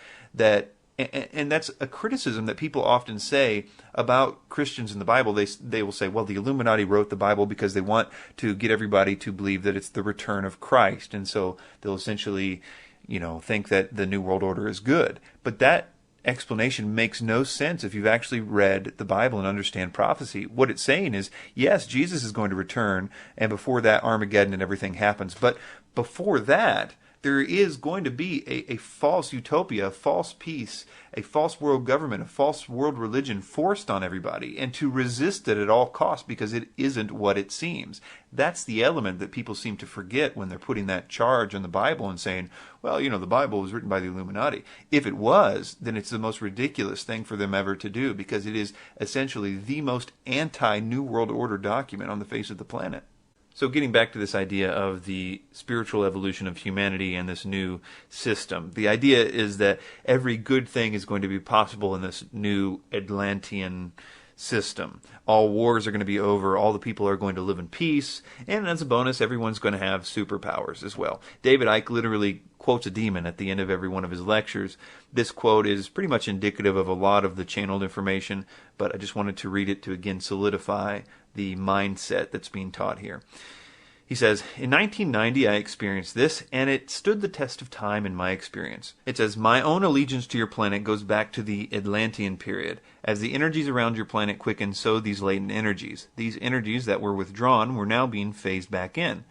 And that's a criticism that people often say about Christians in the Bible. They will say, well, the Illuminati wrote the Bible because they want to get everybody to believe that it's the return of Christ. And so they'll essentially, think that the New World Order is good. But that explanation makes no sense if you've actually read the Bible and understand prophecy. What it's saying is, yes, Jesus is going to return, and before that, Armageddon and everything happens. But before that, there is going to be a false utopia, a false peace, a false world government, a false world religion forced on everybody, and to resist it at all costs because it isn't what it seems. That's the element that people seem to forget when they're putting that charge on the Bible and saying, well, the Bible was written by the Illuminati. If it was, then it's the most ridiculous thing for them ever to do because it is essentially the most anti-New World Order document on the face of the planet. So getting back to this idea of the spiritual evolution of humanity and this new system, the idea is that every good thing is going to be possible in this new Atlantean system. All wars are going to be over, all the people are going to live in peace, and as a bonus, everyone's going to have superpowers as well. David Icke literally quotes a demon at the end of every one of his lectures. This quote is pretty much indicative of a lot of the channeled information, but I just wanted to read it to again solidify the mindset that's being taught here. He says, in 1990 I experienced this, and it stood the test of time in my experience. It says, my own allegiance to your planet goes back to the Atlantean period. As the energies around your planet quicken, so these latent energies. These energies that were withdrawn were now being phased back in.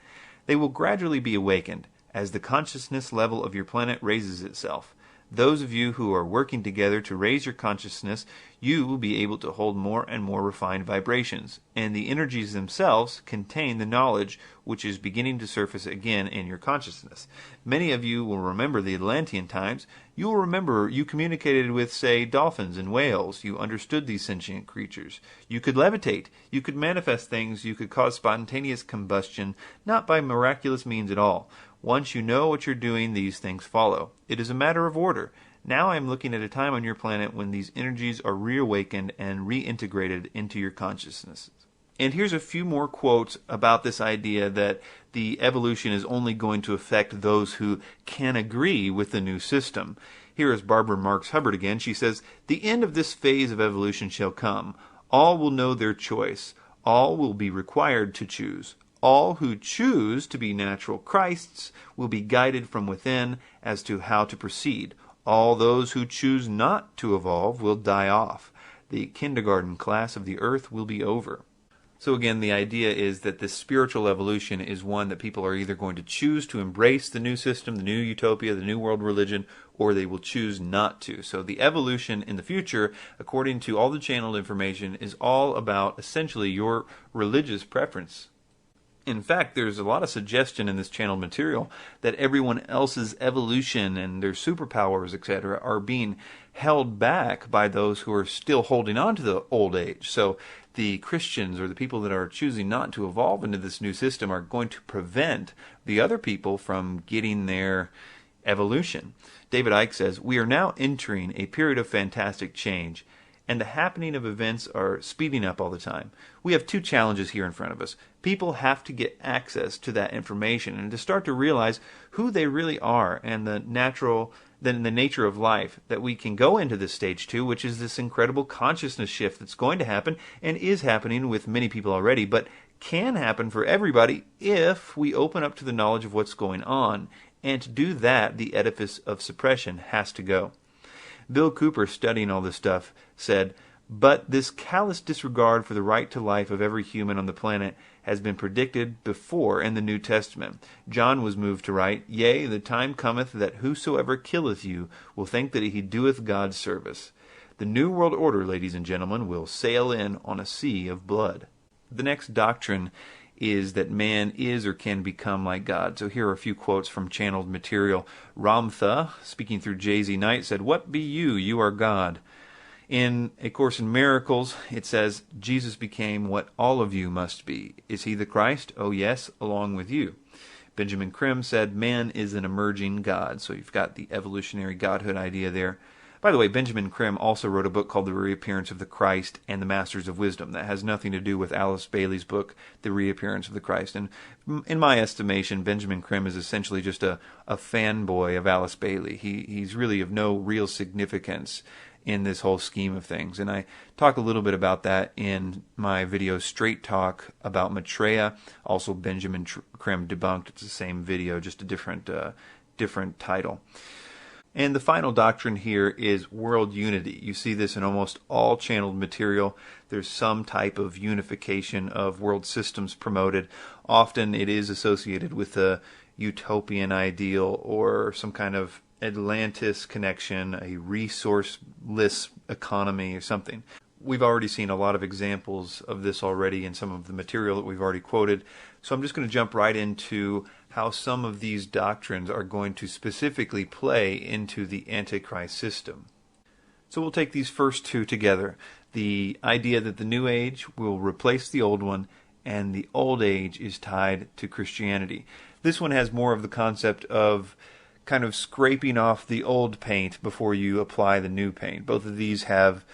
They will gradually be awakened as the consciousness level of your planet raises itself. Those of you who are working together to raise your consciousness, you will be able to hold more and more refined vibrations, and the energies themselves contain the knowledge which is beginning to surface again in your consciousness. Many of you will remember the Atlantean times. You will remember you communicated with, say, dolphins and whales. You understood these sentient creatures. You could levitate. You could manifest things. You could cause spontaneous combustion, not by miraculous means at all. Once you know what you're doing, these things follow. It is a matter of order. Now I am looking at a time on your planet when these energies are reawakened and reintegrated into your consciousness. And here's a few more quotes about this idea that the evolution is only going to affect those who can agree with the new system. Here is Barbara Marx Hubbard again. She says, "The end of this phase of evolution shall come. All will know their choice. All will be required to choose. All who choose to be natural Christs will be guided from within as to how to proceed. All those who choose not to evolve will die off. The kindergarten class of the earth will be over." So again, the idea is that this spiritual evolution is one that people are either going to choose to embrace the new system, the new utopia, the new world religion, or they will choose not to. So the evolution in the future, according to all the channeled information, is all about essentially your religious preference. In fact, there's a lot of suggestion in this channeled material that everyone else's evolution and their superpowers, etc., are being held back by those who are still holding on to the old age. So the Christians or the people that are choosing not to evolve into this new system are going to prevent the other people from getting their evolution. David Icke says, "We are now entering a period of fantastic change, and the happening of events are speeding up all the time. We have two challenges here in front of us. People have to get access to that information and to start to realize who they really are and the nature of life, that we can go into this stage two, which is this incredible consciousness shift that's going to happen and is happening with many people already, but can happen for everybody if we open up to the knowledge of what's going on. And to do that, the edifice of suppression has to go." Bill Cooper, studying all this stuff, said, "But this callous disregard for the right to life of every human on the planet has been predicted before in the New Testament. John was moved to write, 'Yea, the time cometh that whosoever killeth you will think that he doeth God service.' The New World Order, ladies and gentlemen, will sail in on a sea of blood." The next doctrine is that man is or can become like God. So here are a few quotes from channeled material. Ramtha, speaking through J.Z. Knight, said, "What be you? You are God." In A Course in Miracles, it says, "Jesus became what all of you must be. Is he the Christ? Oh yes, along with you." Benjamin Krim said, "Man is an emerging God." So you've got the evolutionary godhood idea there. By the way, Benjamin Krim also wrote a book called The Reappearance of the Christ and the Masters of Wisdom. That has nothing to do with Alice Bailey's book, The Reappearance of the Christ. And in my estimation, Benjamin Krim is essentially just a fanboy of Alice Bailey. He's really of no real significance in this whole scheme of things. And I talk a little bit about that in my video Straight Talk about Maitreya. Also Benjamin Krim Debunked. It's the same video, just a different title. And the final doctrine here is world unity. You see this in almost all channeled material. There's some type of unification of world systems promoted. Often it is associated with a utopian ideal or some kind of Atlantis connection, a resourceless economy or something. We've already seen a lot of examples of this already in some of the material that we've already quoted. So I'm just going to jump right into how some of these doctrines are going to specifically play into the Antichrist system. So we'll take these first two together. The idea that the New Age will replace the old one, and the old age is tied to Christianity. This one has more of the concept of kind of scraping off the old paint before you apply the new paint. Both of these have,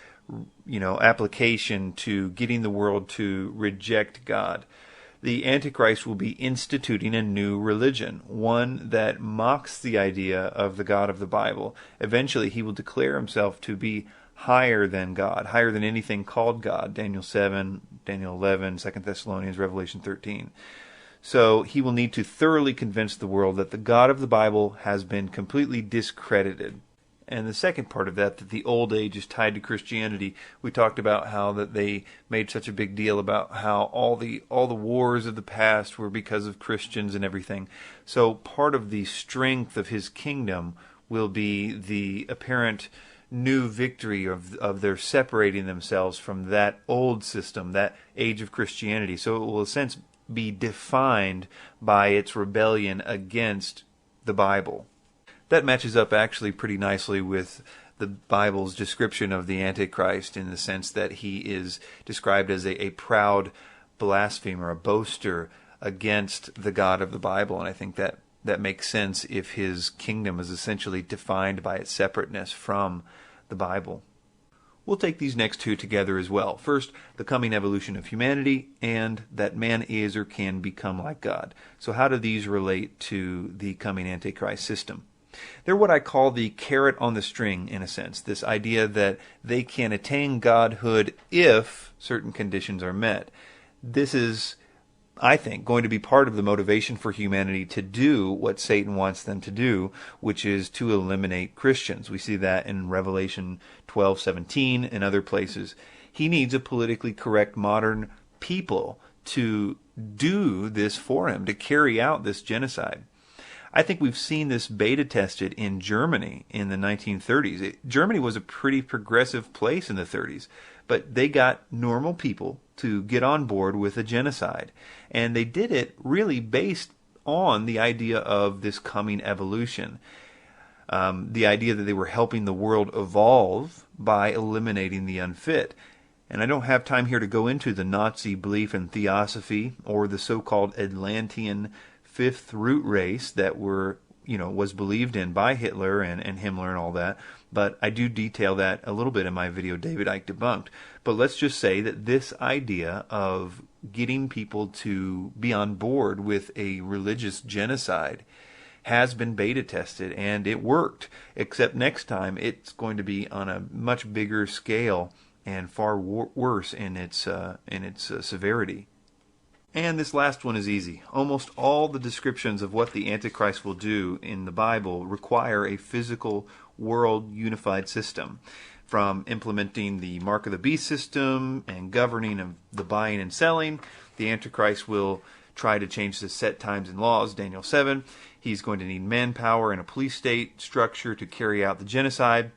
application to getting the world to reject God. The Antichrist will be instituting a new religion, one that mocks the idea of the God of the Bible. Eventually, he will declare himself to be higher than God, higher than anything called God. Daniel 7, Daniel 11, 2 Thessalonians, Revelation 13. So he will need to thoroughly convince the world that the God of the Bible has been completely discredited. And the second part of that the old age is tied to Christianity. We talked about how that they made such a big deal about how all the wars of the past were because of Christians and everything. So part of the strength of his kingdom will be the apparent new victory of their separating themselves from that old system, that age of Christianity. So it will, in a sense, be defined by its rebellion against the Bible. That matches up actually pretty nicely with the Bible's description of the Antichrist, in the sense that he is described as a proud blasphemer, a boaster against the God of the Bible. And I think that makes sense if his kingdom is essentially defined by its separateness from the Bible. We'll take these next two together as well. First, the coming evolution of humanity, and that man is or can become like God. So how do these relate to the coming Antichrist system? They're what I call the carrot on the string, in a sense. This idea that they can attain godhood if certain conditions are met. This is, I think, going to be part of the motivation for humanity to do what Satan wants them to do, which is to eliminate Christians. We see that in Revelation 12:17 and other places. He needs a politically correct modern people to do this for him, to carry out this genocide. I think we've seen this beta tested in Germany in the 1930s. Germany was a pretty progressive place in the 30s, but they got normal people to get on board with a genocide. And they did it really based on the idea of this coming evolution. The idea that they were helping the world evolve by eliminating the unfit. And I don't have time here to go into the Nazi belief in theosophy or the so-called Atlantean fifth root race that was believed in by Hitler and Himmler and all that. But I do detail that a little bit in my video, David Icke Debunked. But let's just say that this idea of getting people to be on board with a religious genocide has been beta tested, and it worked. Except next time it's going to be on a much bigger scale and far worse in its severity. And this last one is easy. Almost all the descriptions of what the Antichrist will do in the Bible require a physical world unified system. From implementing the mark of the beast system and governing of the buying and selling, the Antichrist will try to change the set times and laws, Daniel 7. He's going to need manpower and a police state structure to carry out the genocide.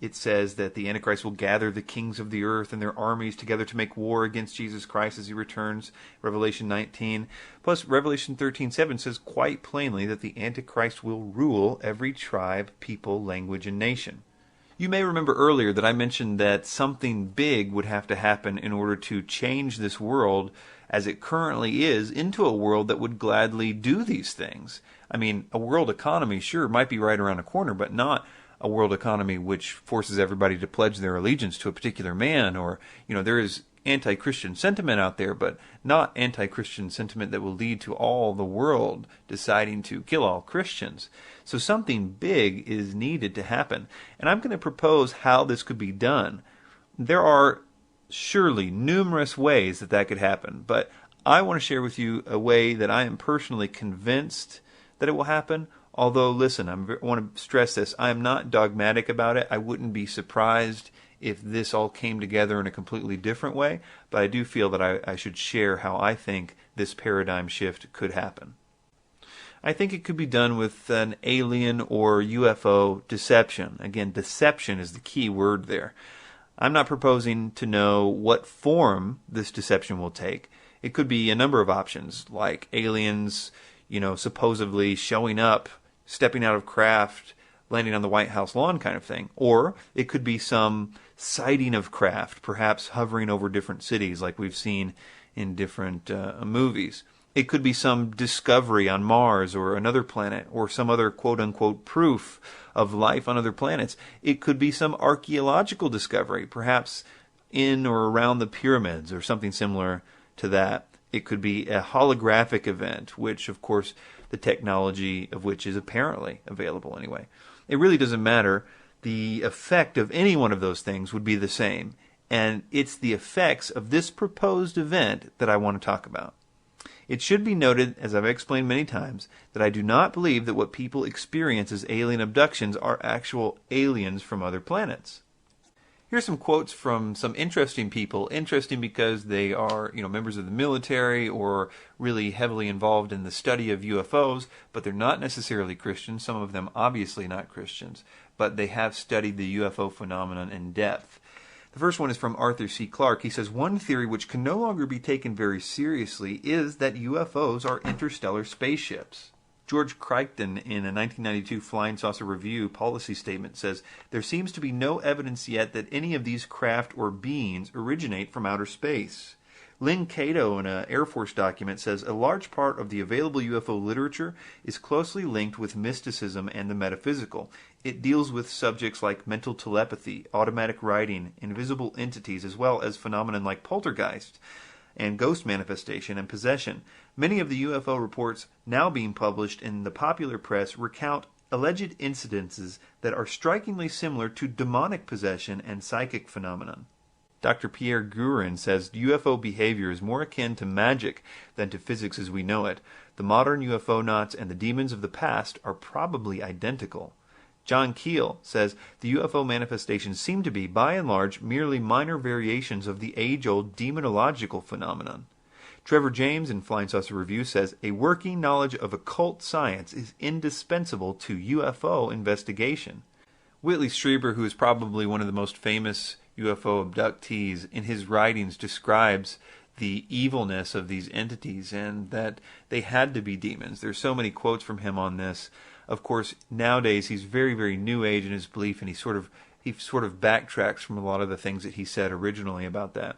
It says that the Antichrist will gather the kings of the earth and their armies together to make war against Jesus Christ as he returns, Revelation 19. Plus, Revelation 13:7 says quite plainly that the Antichrist will rule every tribe, people, language, and nation. You may remember earlier that I mentioned that something big would have to happen in order to change this world as it currently is into a world that would gladly do these things. I mean, a world economy, sure, might be right around the corner, but not a world economy which forces everybody to pledge their allegiance to a particular man, or, there is anti-Christian sentiment out there, but not anti-Christian sentiment that will lead to all the world deciding to kill all Christians. So something big is needed to happen, and I'm going to propose how this could be done. There are surely numerous ways that could happen, but I want to share with you a way that I am personally convinced that it will happen. Although, listen, I want to stress this. I am not dogmatic about it. I wouldn't be surprised if this all came together in a completely different way, but I do feel that I should share how I think this paradigm shift could happen. I think it could be done with an alien or UFO deception. Again, deception is the key word there. I'm not proposing to know what form this deception will take. It could be a number of options, like aliens, supposedly showing up, stepping out of craft, landing on the White House lawn kind of thing. Or it could be some sighting of craft, perhaps hovering over different cities like we've seen in different movies. It could be some discovery on Mars or another planet, or some other quote-unquote proof of life on other planets. It could be some archaeological discovery, perhaps in or around the pyramids or something similar to that. It could be a holographic event, which, of course, the technology of which is apparently available anyway. It really doesn't matter. The effect of any one of those things would be the same. And it's the effects of this proposed event that I want to talk about. It should be noted, as I've explained many times, that I do not believe that what people experience as alien abductions are actual aliens from other planets. Here's some quotes from some interesting people. Interesting because they are, members of the military or really heavily involved in the study of UFOs, but they're not necessarily Christians. Some of them obviously not Christians, but they have studied the UFO phenomenon in depth. The first one is from Arthur C. Clarke. He says, one theory which can no longer be taken very seriously is that UFOs are interstellar spaceships. George Crichton, in a 1992 Flying Saucer Review policy statement, says, there seems to be no evidence yet that any of these craft or beings originate from outer space. Lynn Cato, in an Air Force document, says, a large part of the available UFO literature is closely linked with mysticism and the metaphysical. It deals with subjects like mental telepathy, automatic writing, invisible entities, as well as phenomena like poltergeist and ghost manifestation and possession. Many of the UFO reports now being published in the popular press recount alleged incidences that are strikingly similar to demonic possession and psychic phenomenon. Dr. Pierre Gurin says UFO behavior is more akin to magic than to physics as we know it. The modern UFO-nauts and the demons of the past are probably identical. John Keel says the UFO manifestations seem to be, by and large, merely minor variations of the age-old demonological phenomenon. Trevor James in Flying Saucer Review says a working knowledge of occult science is indispensable to UFO investigation. Whitley Strieber, who is probably one of the most famous UFO abductees, in his writings describes the evilness of these entities and that they had to be demons. There's so many quotes from him on this. Of course, nowadays he's very, very new age in his belief, and he sort of backtracks from a lot of the things that he said originally about that.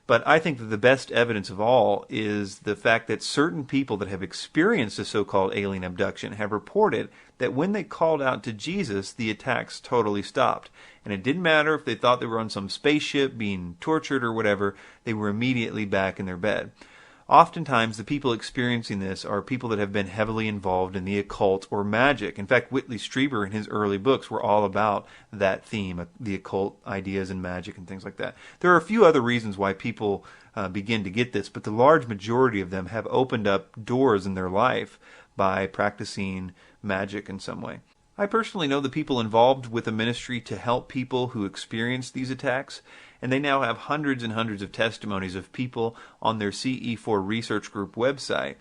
But I think that the best evidence of all is the fact that certain people that have experienced a so-called alien abduction have reported that when they called out to Jesus, the attacks totally stopped. And it didn't matter if they thought they were on some spaceship being tortured or whatever, they were immediately back in their bed. Oftentimes, the people experiencing this are people that have been heavily involved in the occult or magic. In fact, Whitley Strieber in his early books were all about that theme, the occult ideas and magic and things like that. There are a few other reasons why people begin to get this, but the large majority of them have opened up doors in their life by practicing magic in some way. I personally know the people involved with a ministry to help people who experience these attacks, and they now have hundreds and hundreds of testimonies of people on their CE4 research group website.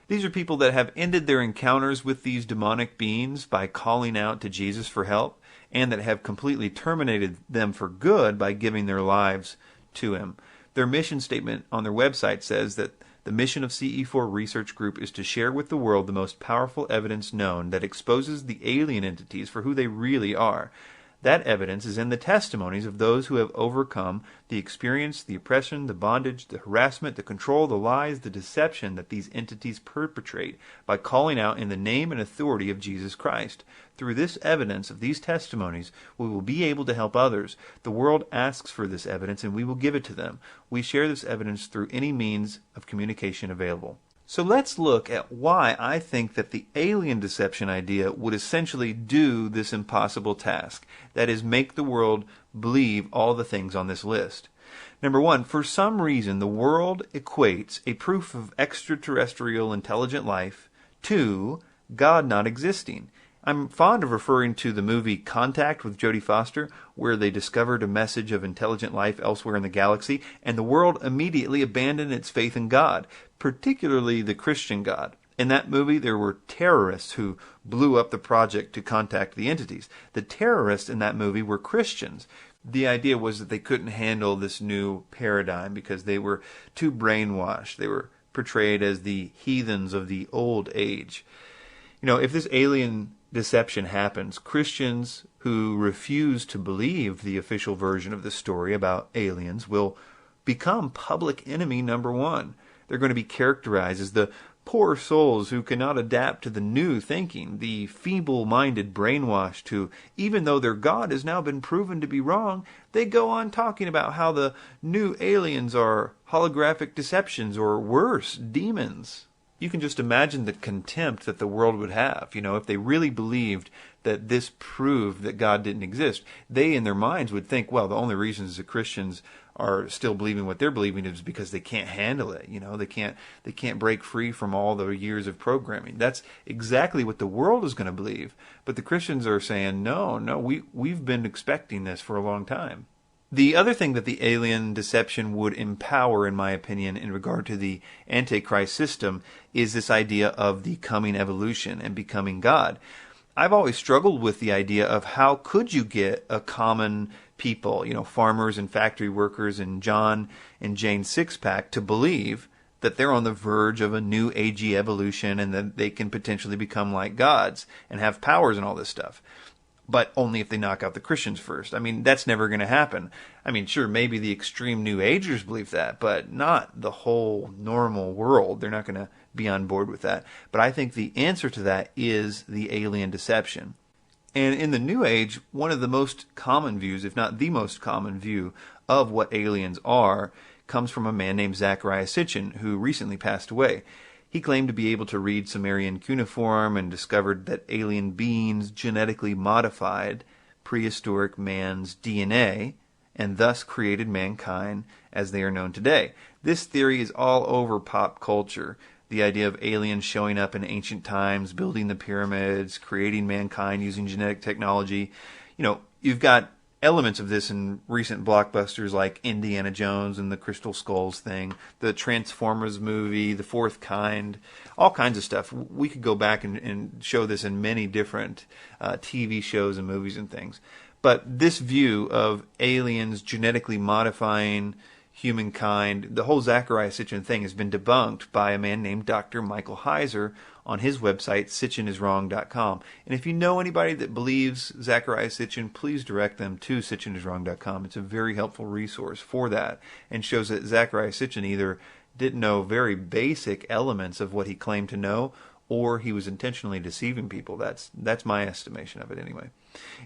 These are people that have ended their encounters with these demonic beings by calling out to Jesus for help, and that have completely terminated them for good by giving their lives to Him. Their mission statement on their website says that the mission of CE4 Research Group is to share with the world the most powerful evidence known that exposes the alien entities for who they really are. That evidence is in the testimonies of those who have overcome the experience, the oppression, the bondage, the harassment, the control, the lies, the deception that these entities perpetrate by calling out in the name and authority of Jesus Christ. Through this evidence of these testimonies, we will be able to help others. The world asks for this evidence, and we will give it to them. We share this evidence through any means of communication available. So let's look at why I think that the alien deception idea would essentially do this impossible task. That is, make the world believe all the things on this list. Number one, for some reason the world equates a proof of extraterrestrial intelligent life to God not existing. I'm fond of referring to the movie Contact with Jodie Foster, where they discovered a message of intelligent life elsewhere in the galaxy, and the world immediately abandoned its faith in God, particularly the Christian God. In that movie, there were terrorists who blew up the project to contact the entities. The terrorists in that movie were Christians. The idea was that they couldn't handle this new paradigm because they were too brainwashed. They were portrayed as the heathens of the old age. You know, if this alien deception happens, Christians who refuse to believe the official version of the story about aliens will become public enemy number one. They're going to be characterized as the poor souls who cannot adapt to the new thinking, the feeble-minded brainwashed who, even though their God has now been proven to be wrong, they go on talking about how the new aliens are holographic deceptions or worse, demons. You can just imagine the contempt that the world would have, if they really believed that this proved that God didn't exist. They, in their minds, would think, well, the only reasons the Christians are still believing what they're believing is because they can't handle it. They can't break free from all the years of programming. That's exactly what the world is going to believe. But the Christians are saying, no, we've been expecting this for a long time. The other thing that the alien deception would empower, in my opinion, in regard to the Antichrist system is this idea of the coming evolution and becoming God. I've always struggled with the idea of how could you get a common people, farmers and factory workers and John and Jane Sixpack to believe that they're on the verge of a new agey evolution and that they can potentially become like gods and have powers and all this stuff. But only if they knock out the Christians first. That's never going to happen. Sure, maybe the extreme New Agers believe that, but not the whole normal world. They're not going to be on board with that. But I think the answer to that is the alien deception. And in the New Age, one of the most common views, if not the most common view, of what aliens are comes from a man named Zecharia Sitchin, who recently passed away. He claimed to be able to read Sumerian cuneiform and discovered that alien beings genetically modified prehistoric man's DNA and thus created mankind as they are known today. This theory is all over pop culture. The idea of aliens showing up in ancient times, building the pyramids, creating mankind using genetic technology. You've got elements of this in recent blockbusters like Indiana Jones and the Crystal Skulls thing, the Transformers movie, The Fourth Kind, all kinds of stuff. We could go back and show this in many different TV shows and movies and things. But this view of aliens genetically modifying humankind, the whole Zecharia Sitchin thing has been debunked by a man named Dr. Michael Heiser on his website, sitchiniswrong.com. And if you know anybody that believes Zecharia Sitchin, please direct them to sitchiniswrong.com. It's a very helpful resource for that and shows that Zecharia Sitchin either didn't know very basic elements of what he claimed to know, or he was intentionally deceiving people. That's my estimation of it anyway.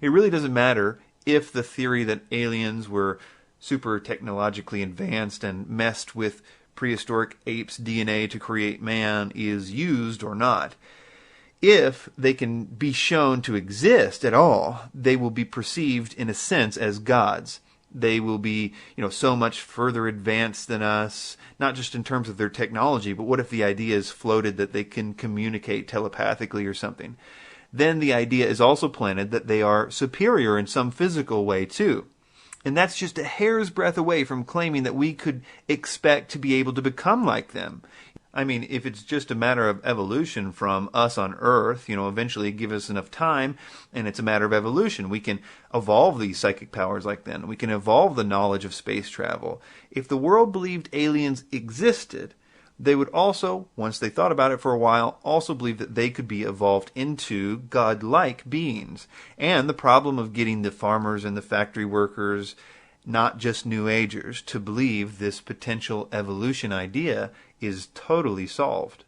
It really doesn't matter if the theory that aliens were super technologically advanced and messed with prehistoric apes' DNA to create man is used or not. If they can be shown to exist at all, they will be perceived in a sense as gods. They will be, so much further advanced than us, not just in terms of their technology, but what if the idea is floated that they can communicate telepathically or something? Then the idea is also planted that they are superior in some physical way too. And that's just a hair's breadth away from claiming that we could expect to be able to become like them. I mean, if it's just a matter of evolution from us on Earth, eventually give us enough time, and it's a matter of evolution. We can evolve these psychic powers like them. We can evolve the knowledge of space travel. If the world believed aliens existed, they would also, once they thought about it for a while, also believe that they could be evolved into godlike beings. And the problem of getting the farmers and the factory workers, not just New Agers, to believe this potential evolution idea is totally solved.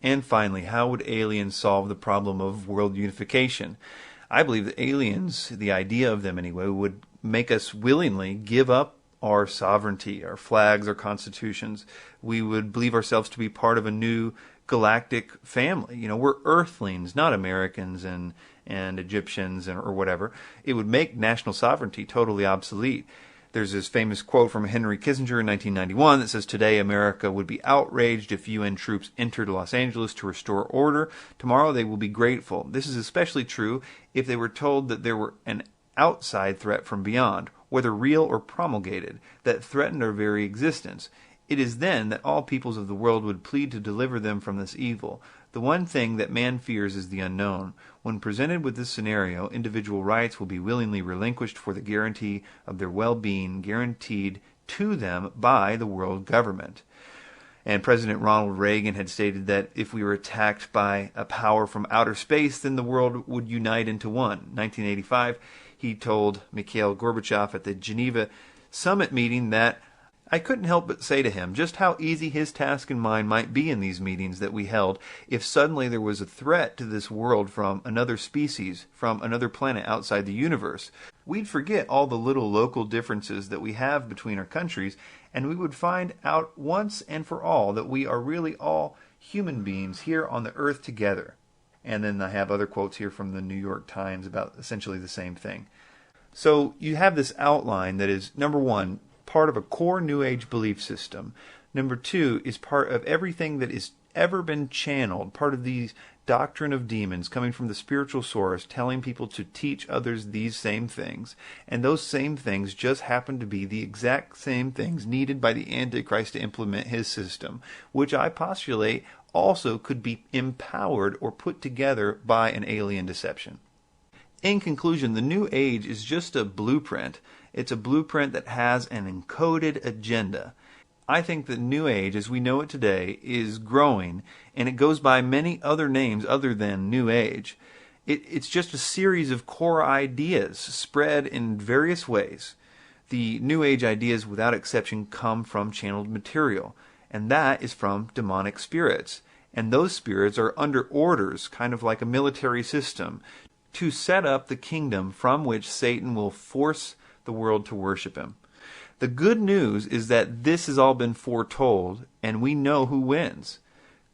And finally, how would aliens solve the problem of world unification? I believe that aliens, the idea of them anyway, would make us willingly give up our sovereignty, our flags, our constitutions. We would believe ourselves to be part of a new galactic family. We're Earthlings, not Americans and Egyptians or whatever. It would make national sovereignty totally obsolete. There's this famous quote from Henry Kissinger in 1991 that says, "Today America would be outraged if UN troops entered Los Angeles to restore order. Tomorrow they will be grateful." This is especially true if they were told that there were an outside threat from beyond, whether real or promulgated, that threatened our very existence. It is then that all peoples of the world would plead to deliver them from this evil. The one thing that man fears is the unknown. When presented with this scenario, individual rights will be willingly relinquished for the guarantee of their well-being, guaranteed to them by the world government. And President Ronald Reagan had stated that if we were attacked by a power from outer space, then the world would unite into one. 1985, he told Mikhail Gorbachev at the Geneva summit meeting that I couldn't help but say to him just how easy his task and mine might be in these meetings that we held if suddenly there was a threat to this world from another species, from another planet outside the universe. We'd forget all the little local differences that we have between our countries, and we would find out once and for all that we are really all human beings here on the earth together. And then I have other quotes here from the New York Times about essentially the same thing. So you have this outline that is, number one, part of a core New Age belief system. Number two is part of everything that has ever been channeled, part of the doctrine of demons coming from the spiritual source, telling people to teach others these same things. And those same things just happen to be the exact same things needed by the Antichrist to implement his system, which I postulate also could be empowered or put together by an alien deception. In conclusion, the New Age is just a blueprint. It's a blueprint that has an encoded agenda. I think that New Age, as we know it today, is growing, and it goes by many other names other than New Age. It's just a series of core ideas spread in various ways. The New Age ideas, without exception, come from channeled material, and that is from demonic spirits. And those spirits are under orders, kind of like a military system, to set up the kingdom from which Satan will force the world to worship him. The good news is that this has all been foretold, and we know who wins.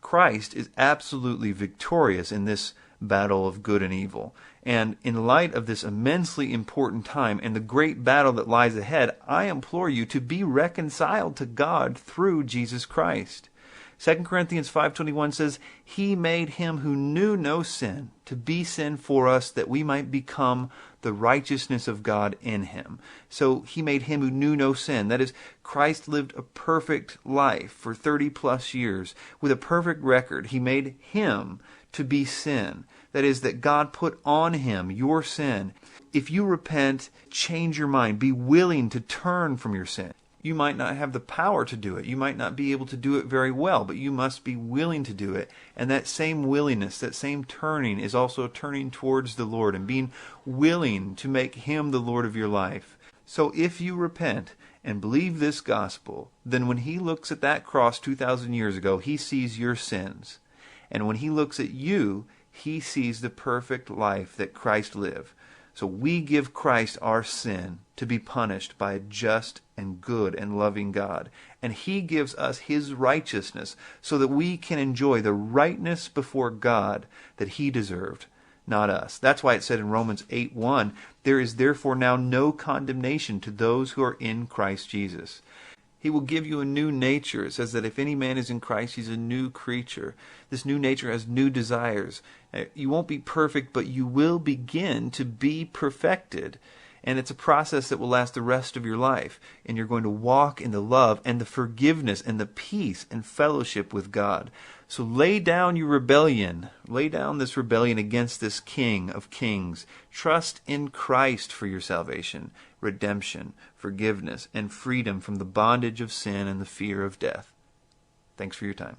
Christ is absolutely victorious in this battle of good and evil. And in light of this immensely important time and the great battle that lies ahead, I implore you to be reconciled to God through Jesus Christ. 2 Corinthians 5:21 says, He made him who knew no sin to be sin for us, that we might become the righteousness of God in him. So he made him who knew no sin. That is, Christ lived a perfect life for 30 plus years with a perfect record. He made him to be sin. That is, that God put on him your sin. If you repent, change your mind, be willing to turn from your sin. You might not have the power to do it. You might not be able to do it very well, but you must be willing to do it. And that same willingness, that same turning is also turning towards the Lord and being willing to make him the Lord of your life. So if you repent and believe this gospel, then when he looks at that cross 2,000 years ago, he sees your sins. And when he looks at you, he sees the perfect life that Christ lived. So we give Christ our sin to be punished by a just and good and loving God. And he gives us his righteousness so that we can enjoy the rightness before God that he deserved, not us. That's why it said in Romans 8:1, there is therefore now no condemnation to those who are in Christ Jesus. He will give you a new nature. It says that if any man is in Christ, he's a new creature. This new nature has new desires. You won't be perfect, but you will begin to be perfected. And it's a process that will last the rest of your life. And you're going to walk in the love and the forgiveness and the peace and fellowship with God. So lay down your rebellion. Lay down this rebellion against this King of Kings. Trust in Christ for your salvation, redemption, forgiveness, and freedom from the bondage of sin and the fear of death. Thanks for your time.